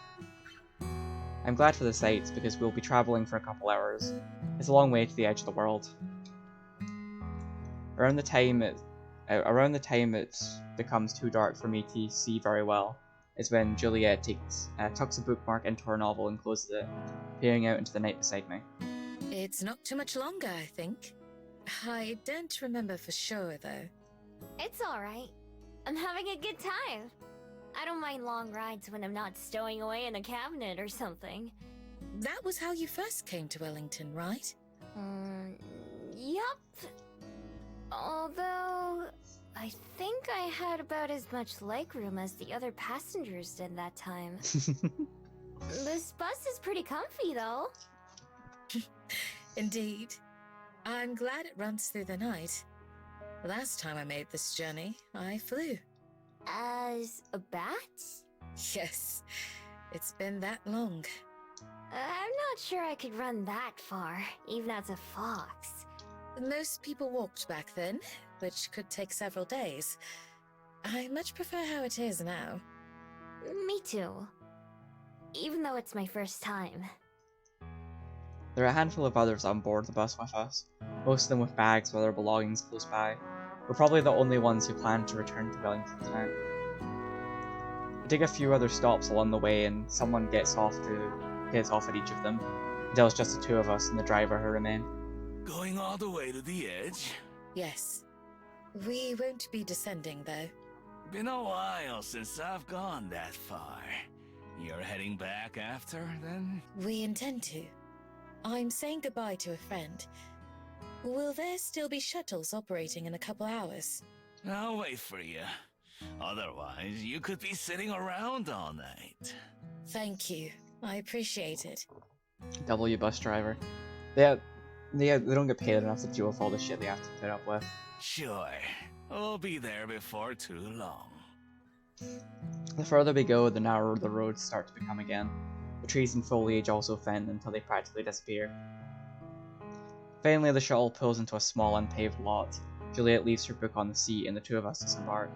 I'm glad for the sights because we'll be travelling for a couple hours. It's a long way to the edge of the world. Around the time it becomes too dark for me to see very well is when Juliet tucks a bookmark into her novel and closes it, peering out into the night beside me. It's not too much longer, I think. I don't remember for sure, though. It's alright. I'm having a good time. I don't mind long rides when I'm not stowing away in a cabinet or something. That was how you first came to Wellington, right? Yup. Although, I think I had about as much legroom as the other passengers did that time. This bus is pretty comfy, though. Indeed. I'm glad it runs through the night. The last time I made this journey, I flew. As a bat? Yes, it's been that long. I'm not sure I could run that far, even as a fox. Most people walked back then, which could take several days. I much prefer how it is now. Me too. Even though it's my first time. There are a handful of others on board the bus with us, most of them with bags or their belongings close by. We're probably the only ones who plan to return to Wellington tonight. We take a few other stops along the way and someone gets off at each of them, until it's just the two of us and the driver who remain. Going all the way to the edge? Yes. We won't be descending, though. Been a while since I've gone that far. You're heading back after, then? We intend to. I'm saying goodbye to a friend. Will there still be shuttles operating in a couple hours? I'll wait for you. Otherwise, you could be sitting around all night. Thank you. I appreciate it. W bus driver. They don't get paid enough to deal with all the shit they have to put up with. Sure. We'll be there before too long. The further we go, the narrower the roads start to become again. The trees and foliage also thin until they practically disappear. Finally, the shuttle pulls into a small unpaved lot. Juliet leaves her book on the seat and the two of us disembark.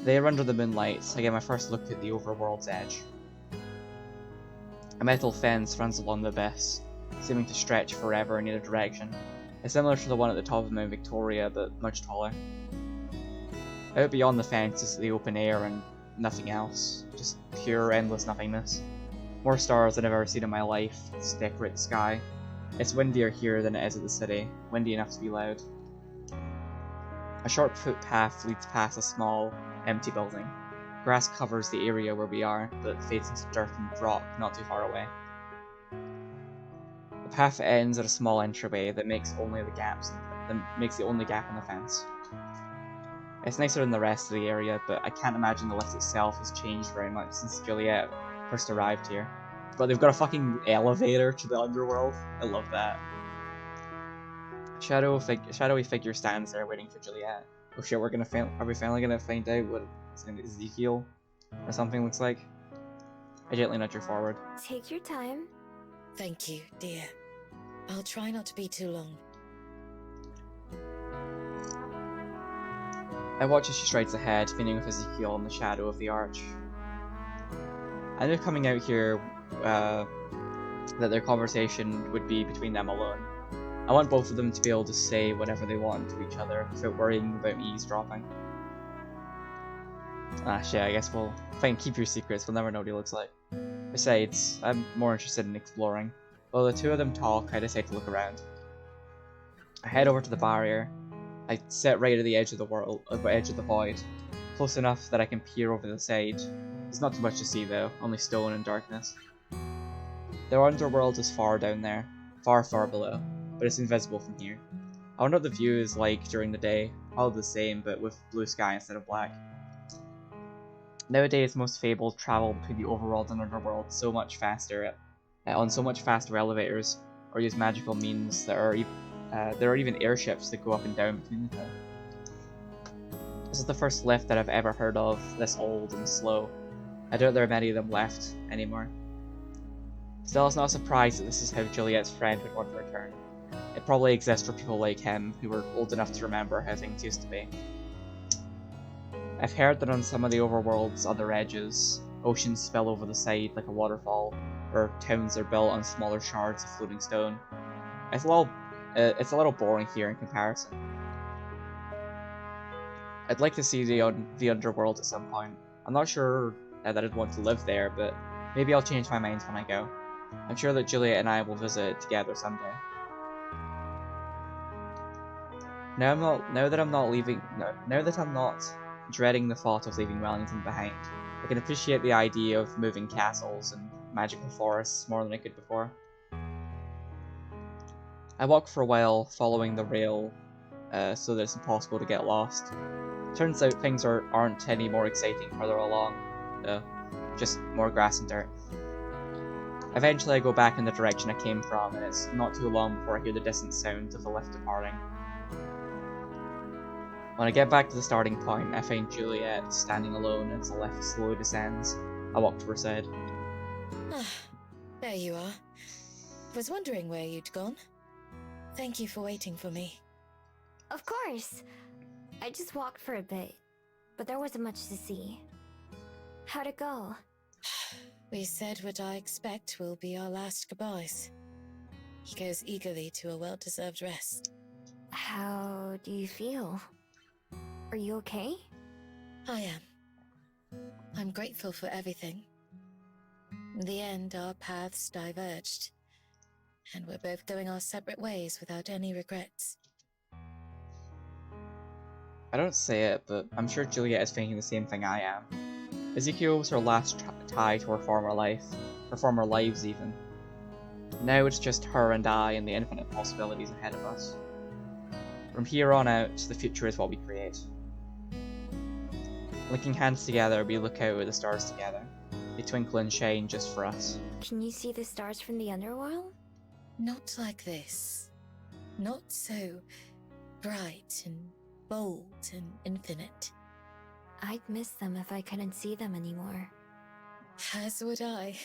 There under the moonlight, I get my first look at the overworld's edge. A metal fence runs along the abyss, seeming to stretch forever in either direction. It's similar to the one at the top of Mount Victoria, but much taller. Out beyond the fence is the open air and nothing else. Just pure, endless nothingness. More stars than I've ever seen in my life decorate the sky. It's windier here than it is at the city, windy enough to be loud. A short footpath leads past a small, empty building. Grass covers the area where we are, but fades into dirt and rock not too far away. The path ends at a small entryway that makes the only gap in the fence. It's nicer than the rest of the area, but I can't imagine the lift itself has changed very much since Juliet first arrived here. But they've got a fucking elevator to the underworld. I love that. Shadowy figure stands there waiting for Juliet. Oh shit, are we finally gonna find out what Ezekiel or something looks like? I gently nudge her forward. Take your time. Thank you, dear. I'll try not to be too long. I watch as she strides ahead, feigning with Ezekiel in the shadow of the arch. I knew coming out here that their conversation would be between them alone. I want both of them to be able to say whatever they want to each other without worrying about me eavesdropping. Ah shit, I guess we'll, if I can keep your secrets, we'll never know what he looks like. Besides, I'm more interested in exploring. While the two of them talk, I decide to look around. I head over to the barrier. I sit right at the edge of the void, close enough that I can peer over the side. There's not too much to see though, only stone and darkness. The underworld is far down there, far below, but it's invisible from here. I wonder what the view is like during the day, all the same but with blue sky instead of black. Nowadays, most fables travel between the overworld and underworld so much faster, on so much faster elevators, or use magical means that there are even airships that go up and down between the two. This is the first lift that I've ever heard of, this old and slow. I doubt there are many of them left anymore. Still, it's not a surprise that this is how Juliet's friend would want to return. It probably exists for people like him, who were old enough to remember how things used to be. I've heard that on some of the overworld's other edges, oceans spill over the side like a waterfall, or towns are built on smaller shards of floating stone. It's a little boring here in comparison. I'd like to see the underworld at some point. I'm not sure that I'd want to live there, but maybe I'll change my mind when I go. I'm sure that Juliet and I will visit it together someday. Now that I'm not dreading the thought of leaving Wellington behind, I can appreciate the idea of moving castles and magical forests more than I could before. I walk for a while, following the rail, so that it's impossible to get lost. Turns out things aren't any more exciting further along, though. Just more grass and dirt. Eventually I go back in the direction I came from, and it's not too long before I hear the distant sound of the lift departing. When I get back to the starting point, I find Juliet standing alone as the lift slowly descends. I walk to her side. Ah, there you are. Was wondering where you'd gone. Thank you for waiting for me. Of course. I just walked for a bit, but there wasn't much to see. How'd it go? We said what I expect will be our last goodbyes. He goes eagerly to a well-deserved rest. How do you feel? Are you okay? I am. I'm grateful for everything. In the end, our paths diverged, and we're both going our separate ways without any regrets. I don't say it, but I'm sure Juliet is thinking the same thing I am. Ezekiel was her last tie to her former life, her former lives even. Now it's just her and I and the infinite possibilities ahead of us. From here on out, the future is what we create. Linking hands together, we look out at the stars together. They twinkle and shine just for us. Can you see the stars from the underworld? Not like this. Not so bright and bold and infinite. I'd miss them if I couldn't see them anymore. As would I.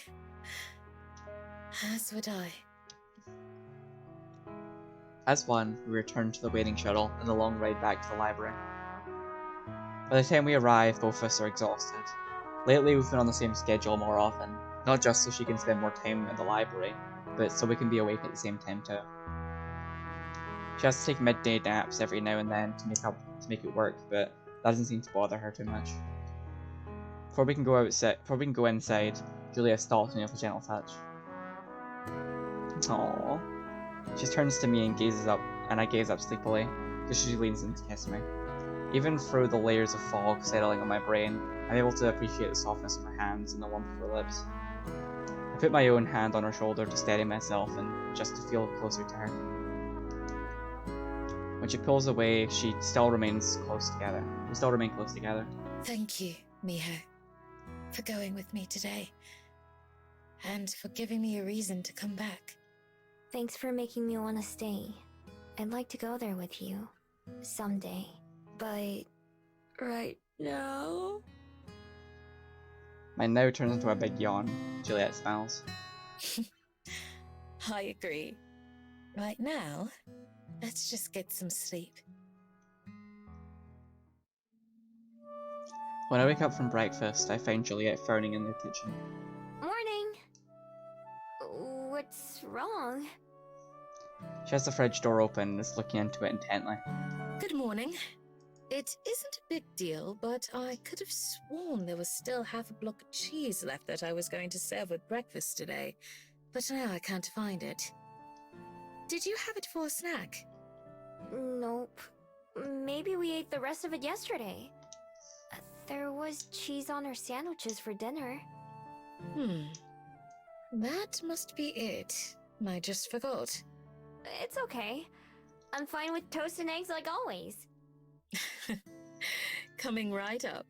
As would I. As one, we return to the waiting shuttle and the long ride back to the library. By the time we arrive, both of us are exhausted. Lately, we've been on the same schedule more often, not just so she can spend more time at the library, but so we can be awake at the same time too. She has to take midday naps every now and then to make it work, but that doesn't seem to bother her too much. Before we can go inside, Julia stops me with a gentle touch. Aww. She turns to me and gazes up, and I gaze up sleepily, just as she leans in to kiss me. Even through the layers of fog settling on my brain, I'm able to appreciate the softness of her hands and the warmth of her lips. I put my own hand on her shoulder to steady myself and just to feel closer to her. When she pulls away, we still remain close together. Thank you, Miho, for going with me today, and for giving me a reason to come back. Thanks for making me want to stay. I'd like to go there with you. Someday. But... right now? Mine now turns into a big yawn. Juliet smiles. I agree. Right now, let's just get some sleep. When I wake up from breakfast, I find Juliet frowning in the kitchen. Morning! What's wrong? She has the fridge door open and is looking into it intently. Good morning. It isn't a big deal, but I could have sworn there was still half a block of cheese left that I was going to serve with breakfast today, but now I can't find it. Did you have it for a snack? Nope. Maybe we ate the rest of it yesterday. There was cheese on our sandwiches for dinner. That must be it. I just forgot. It's okay. I'm fine with toast and eggs like always. Coming right up.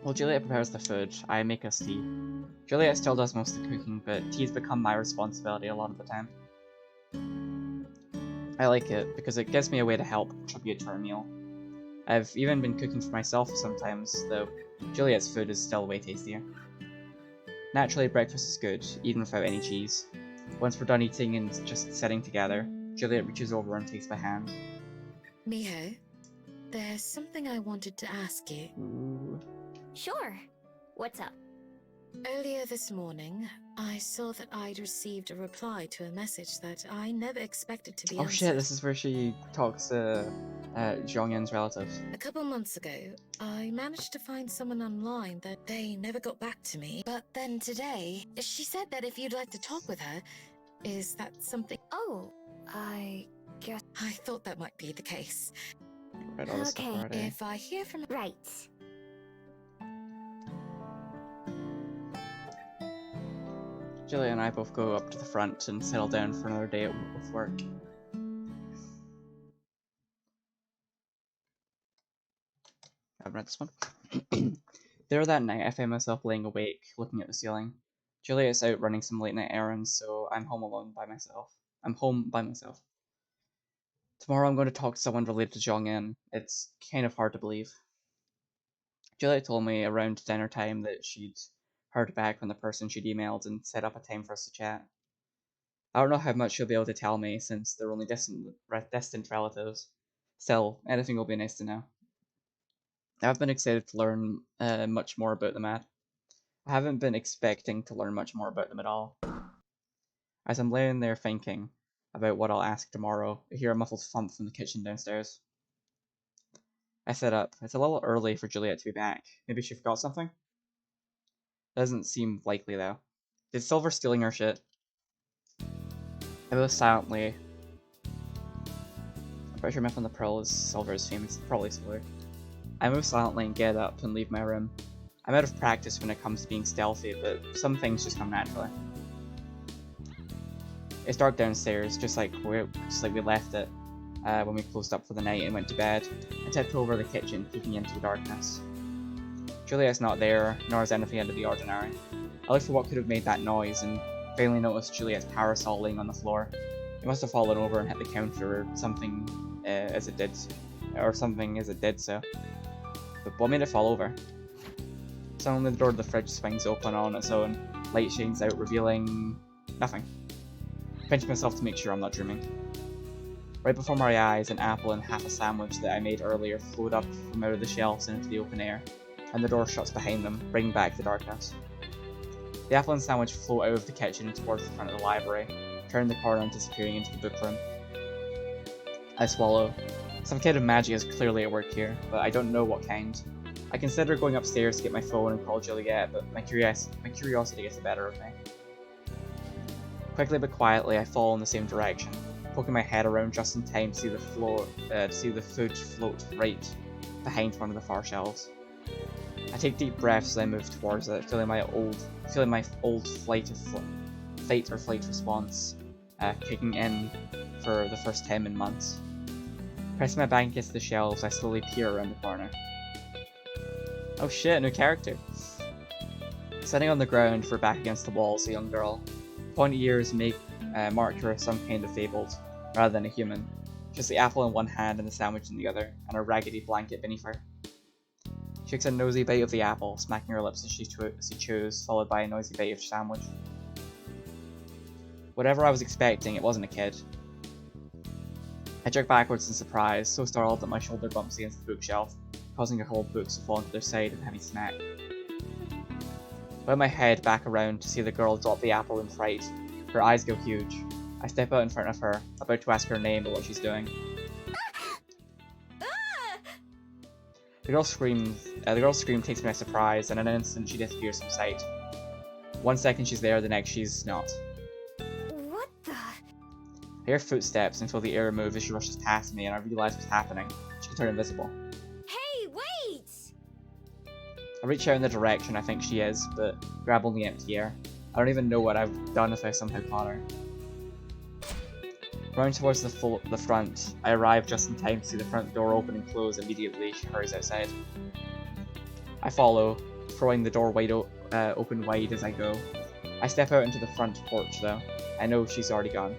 While Juliet prepares the food, I make us tea. Juliet still does most of the cooking, but tea's become my responsibility a lot of the time. I like it because it gives me a way to help contribute to our meal. I've even been cooking for myself sometimes, though Juliet's food is still way tastier. Naturally, breakfast is good, even without any cheese. Once we're done eating and just sitting together, Juliet reaches over and takes my hand. Miho, there's something I wanted to ask you. Ooh. Sure. What's up? Earlier this morning, I saw that I'd received a reply to a message that I never expected to be Oh answered. shit, this is where she talks to Zhongyun's relative. A couple months ago, I managed to find someone online that they never got back to me. But then today, she said that if you'd like to talk with her, is that something? Oh, I guess. I thought that might be the case. Read all this stuff Okay, already. If I hear from Right. Juliet and I both go up to the front and settle down for another day of work. I haven't read this one. There that night, I found myself laying awake, looking at the ceiling. Juliet's out running some late night errands, so I'm home by myself. Tomorrow I'm going to talk to someone related to Zhongyun. It's kind of hard to believe. Juliet told me around dinner time that she'd heard back from the person she'd emailed and set up a time for us to chat. I don't know how much she'll be able to tell me since they're only distant relatives. Still, anything will be nice to know. I've been excited to learn much more about them. I haven't been expecting to learn much more about them at all. As I'm laying there thinking about what I'll ask tomorrow, I hear a muffled thump from the kitchen downstairs. I sit up. It's a little early for Juliet to be back. Maybe she forgot something? Doesn't seem likely though. Did Silver stealing her shit? I move silently. I'm pretty sure Myth on the Pearl is Silver's famous, probably Silver. I move silently and get up and leave my room. I'm out of practice when it comes to being stealthy, but some things just come naturally. It's dark downstairs, just like we left it when we closed up for the night and went to bed. I tiptoe over the kitchen, peeking into the darkness. Juliet's not there, nor is anything out of the ordinary. I look for what could have made that noise and finally noticed Juliet's parasol laying on the floor. It must have fallen over and hit the counter or something as it did so. But what made it fall over? Suddenly the door of the fridge swings open on its own. Light shines out, revealing nothing. I pinch myself to make sure I'm not dreaming. Right before my eyes, an apple and half a sandwich that I made earlier float up from out of the shelves and into the open air, and the door shuts behind them, bringing back the darkness. The apple and sandwich float out of the kitchen towards the front of the library, turning the corner and disappearing into the book room. I swallow. Some kind of magic is clearly at work here, but I don't know what kind. I consider going upstairs to get my phone and call Juliet, but my curiosity gets the better of me. Quickly but quietly, I fall in the same direction, poking my head around just in time to see the food float right behind one of the far shelves. I take deep breaths as I move towards it, feeling my old fight or flight response kicking in for the first time in months. Pressing my back against the shelves, I slowly peer around the corner. Oh shit, new character. Sitting on the ground, her back against the wall, is a young girl. Pointy ears mark her as some kind of fabled, rather than a human. Just the apple in one hand and the sandwich in the other, and a raggedy blanket beneath her. She takes a nosy bite of the apple, smacking her lips as she chews, followed by a noisy bite of sandwich. Whatever I was expecting, it wasn't a kid. I jerk backwards in surprise, so startled that my shoulder bumps against the bookshelf, causing her whole books to fall into their side with a heavy smack. I put my head back around to see the girl drop the apple in fright. Her eyes go huge. I step out in front of her, about to ask her name or what she's doing. The girl's scream takes me by surprise, and in an instant she disappears from sight. 1 second she's there, the next she's not. What the? I hear footsteps and feel the air move as she rushes past me, and I realize what's happening. She can turn invisible. Hey, wait! I reach out in the direction I think she is, but grab only empty air. I don't even know what I've done if I somehow caught her. Running towards the front, I arrive just in time to see the front door open and close immediately. She hurries outside. I follow, throwing the door open wide as I go. I step out into the front porch though. I know she's already gone.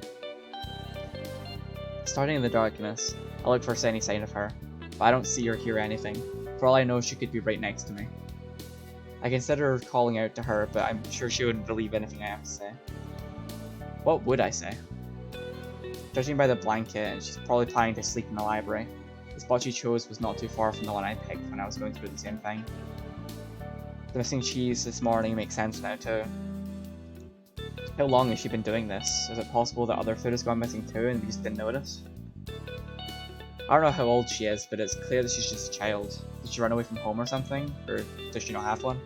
Starting in the darkness, I look for any sign of her, but I don't see or hear anything. For all I know, she could be right next to me. I consider calling out to her, but I'm sure she wouldn't believe anything I have to say. What would I say? Judging by the blanket, and she's probably planning to sleep in the library. The spot she chose was not too far from the one I picked when I was going through the same thing. The missing cheese this morning makes sense now too. How long has she been doing this? Is it possible that other food has gone missing too and we just didn't notice? I don't know how old she is, but it's clear that she's just a child. Did she run away from home or something? Or does she not have one?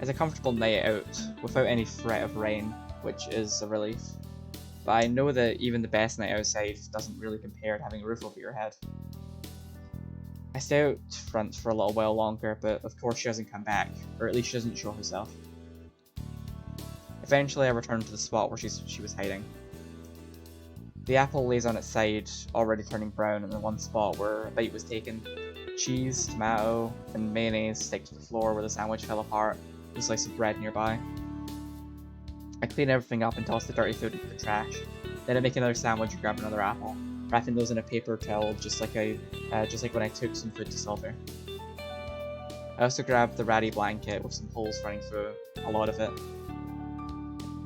It's a comfortable night out, without any threat of rain, which is a relief. But I know that even the best night outside doesn't really compare to having a roof over your head. I stay out front for a little while longer, but of course she doesn't come back, or at least she doesn't show herself. Eventually I return to the spot where she was hiding. The apple lays on its side, already turning brown in the one spot where a bite was taken. Cheese, tomato, and mayonnaise stick to the floor where the sandwich fell apart, with a slice of bread nearby. I clean everything up and toss the dirty food into the trash. Then I make another sandwich and grab another apple, wrapping those in a paper towel just like when I took some food to Silver. I also grabbed the ratty blanket with some holes running through a lot of it.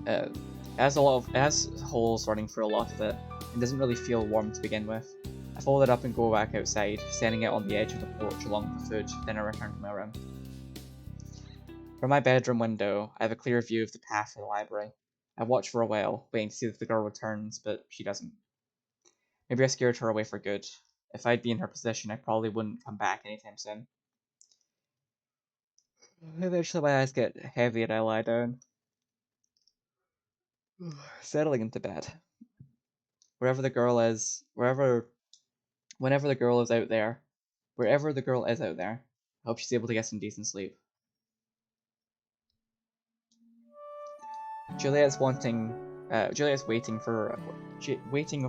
It has holes running through a lot of it, and doesn't really feel warm to begin with. I fold it up and go back outside, standing it on the edge of the porch along with the food, then I return to my room. From my bedroom window, I have a clear view of the path to the library. I watch for a while, waiting to see if the girl returns, but she doesn't. Maybe I scared her away for good. If I'd be in her position, I probably wouldn't come back anytime soon. Eventually my eyes get heavy and I lie down, settling into bed. Wherever the girl is, whenever the girl is out there, wherever the girl is out there, I hope she's able to get some decent sleep. Juliet's waiting with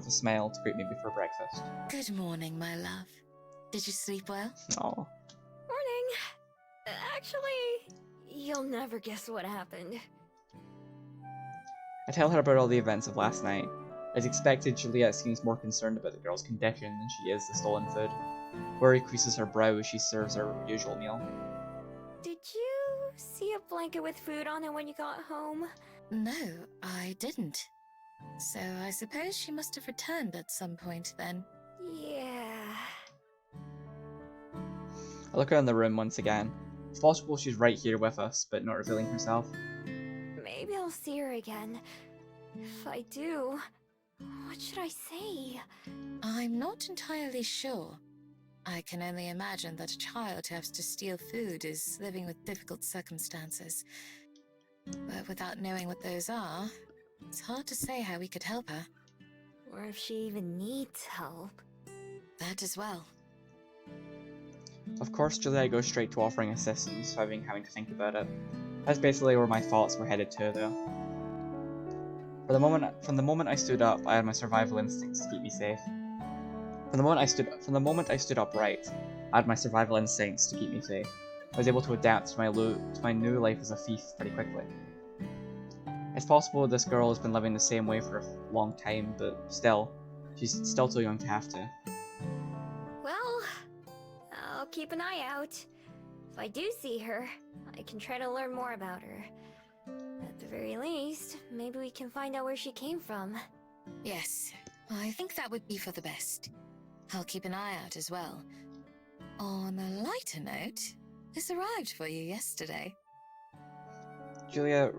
a smile to greet me before breakfast. Good morning, my love. Did you sleep well? Oh, Morning. Actually, you'll never guess what happened. I tell her about all the events of last night. As expected, Juliet seems more concerned about the girl's condition than she is the stolen food. Worry creases her brow as she serves her usual meal. Did you see a blanket with food on it when you got home? No, I didn't. So I suppose she must have returned at some point then. Yeah. I look around the room once again. It's possible she's right here with us, but not revealing herself. Maybe I'll see her again. If I do, what should I say? I'm not entirely sure. I can only imagine that a child who has to steal food is living with difficult circumstances. But without knowing what those are, it's hard to say how we could help her. Or if she even needs help. That as well. Of course, Juliet goes straight to offering assistance without even having to think about it. That's basically where my thoughts were headed to, though. From the moment I stood up, I had my survival instincts to keep me safe. From the moment I stood upright, I had my survival instincts to keep me safe. I was able to adapt to my new life as a thief pretty quickly. It's possible this girl has been living the same way for a long time, but still, she's still too young to have to. Well, I'll keep an eye out. If I do see her, I can try to learn more about her. At the very least, maybe we can find out where she came from. Yes, I think that would be for the best. I'll keep an eye out as well. On a lighter note, this arrived for you yesterday. Julia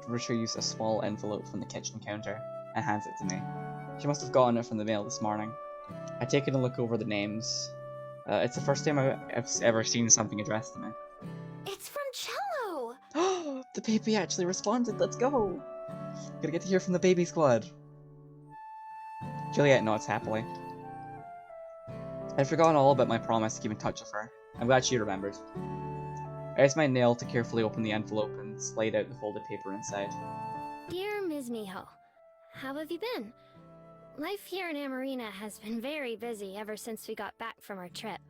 retrieves a small envelope from the kitchen counter and hands it to me. She must have gotten it from the mail this morning. I take it and look over the names. It's the first time I've ever seen something addressed to me. It's from Cello! The baby actually responded. Let's go! Gonna get to hear from the baby squad. Juliet nods happily. I'd forgotten all about my promise to keep in touch with her. I'm glad she remembered. I raised my nail to carefully open the envelope and slide out the folded paper inside. Dear Ms. Miho, how have you been? Life here in Amarina has been very busy ever since we got back from our trip.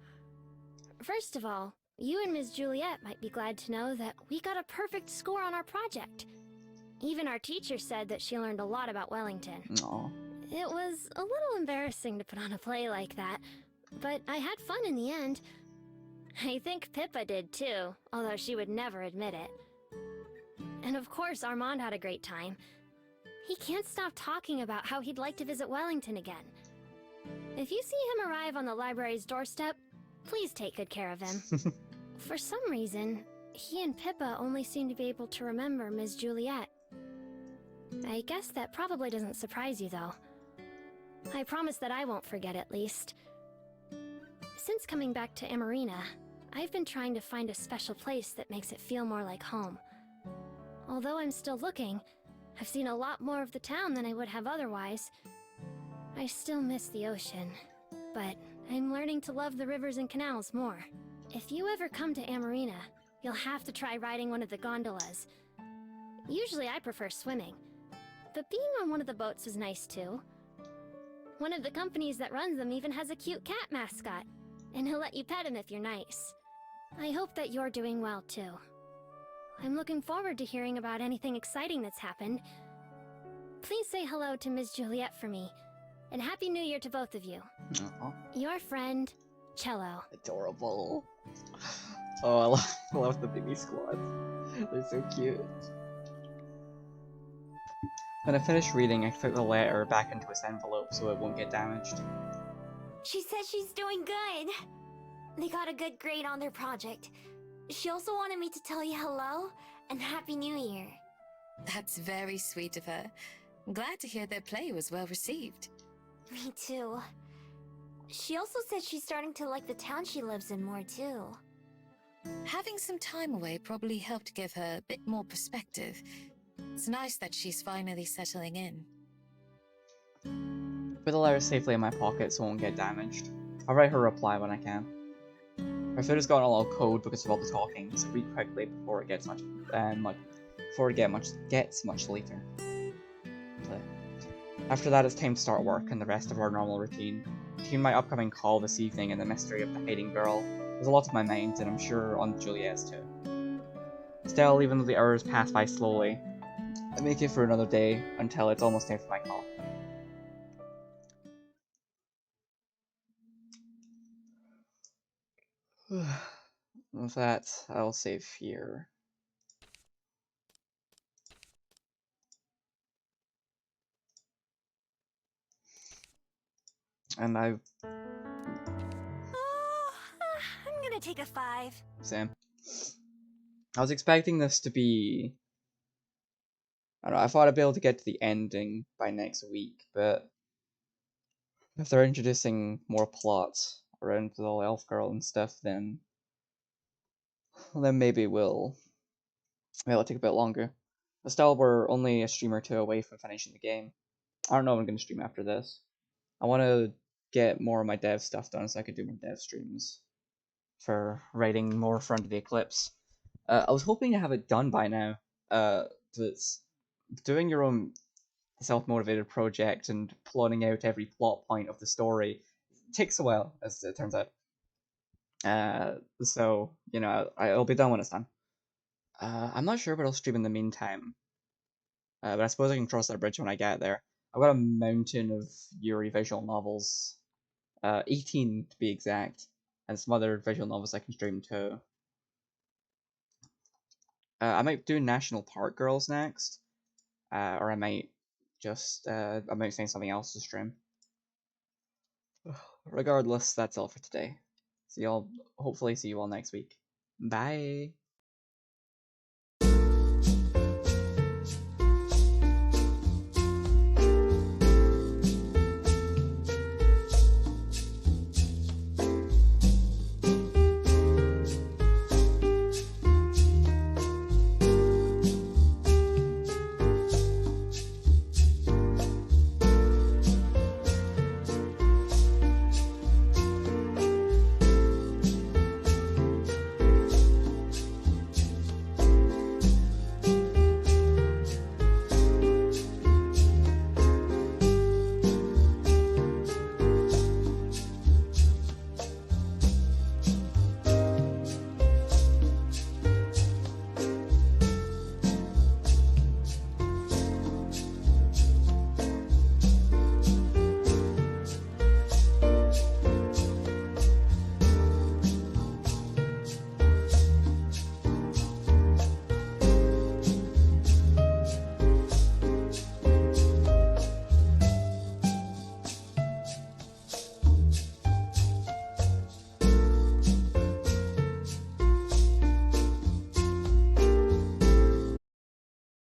First of all, you and Ms. Juliet might be glad to know that we got a perfect score on our project. Even our teacher said that she learned a lot about Wellington. Aw. It was a little embarrassing to put on a play like that, but I had fun in the end. I think Pippa did too, although she would never admit it. And of course Armand had a great time. He can't stop talking about how he'd like to visit Wellington again. If you see him arrive on the library's doorstep, please take good care of him. For some reason, he and Pippa only seem to be able to remember Ms. Juliet. I guess that probably doesn't surprise you, though. I promise that I won't forget, at least. Since coming back to Amarina, I've been trying to find a special place that makes it feel more like home. Although I'm still looking, I've seen a lot more of the town than I would have otherwise. I still miss the ocean, but I'm learning to love the rivers and canals more. If you ever come to Amarina, you'll have to try riding one of the gondolas. Usually I prefer swimming, but being on one of the boats was nice too. One of the companies that runs them even has a cute cat mascot, and he'll let you pet him if you're nice. I hope that you're doing well too. I'm looking forward to hearing about anything exciting that's happened. Please say hello to Ms. Juliet for me, and Happy New Year to both of you. Aw. Your friend, Cello. Adorable. Oh, I love the baby squad. They're so cute. When I finish reading, I put the letter back into its envelope so it won't get damaged. She says she's doing good. They got a good grade on their project. She also wanted me to tell you hello and Happy New Year. That's very sweet of her. I'm glad to hear their play was well received. Me too. She also said she's starting to like the town she lives in more too. Having some time away probably helped give her a bit more perspective. It's nice that she's finally settling in. Put the letter safely in my pocket so it won't get damaged. I'll write her a reply when I can. My foot has gotten a little cold because of all the talking, so read quickly before it gets much later. After that, it's time to start work and the rest of our normal routine. Between my upcoming call this evening and the mystery of the hiding girl, there's a lot on my mind, and I'm sure on Juliet's too. Still, even though the hours pass by slowly, I make it for another day until it's almost time for my call. With that, I'll save here. And I'm gonna take a 5. Sam. I was expecting this to be... I don't know, I thought I'd be able to get to the ending by next week, but if they're introducing more plots around the little elf girl and stuff, then maybe it'll take a bit longer. But still, we're only a stream or two away from finishing the game. I don't know if I'm going to stream after this. I want to get more of my dev stuff done so I could do more dev streams for writing more for Under the Eclipse. I was hoping to have it done by now. But doing your own self-motivated project and plotting out every plot point of the story takes a while, as it turns out. So, you know, it'll be done when it's done. I'm not sure what I'll stream in the meantime. But I suppose I can cross that bridge when I get there. I've got a mountain of Yuri visual novels. 18 to be exact. And some other visual novels I can stream too. I might do National Park Girls next. Or I might just, I might find something else to stream. Regardless, that's all for today. Hopefully see you all next week. Bye!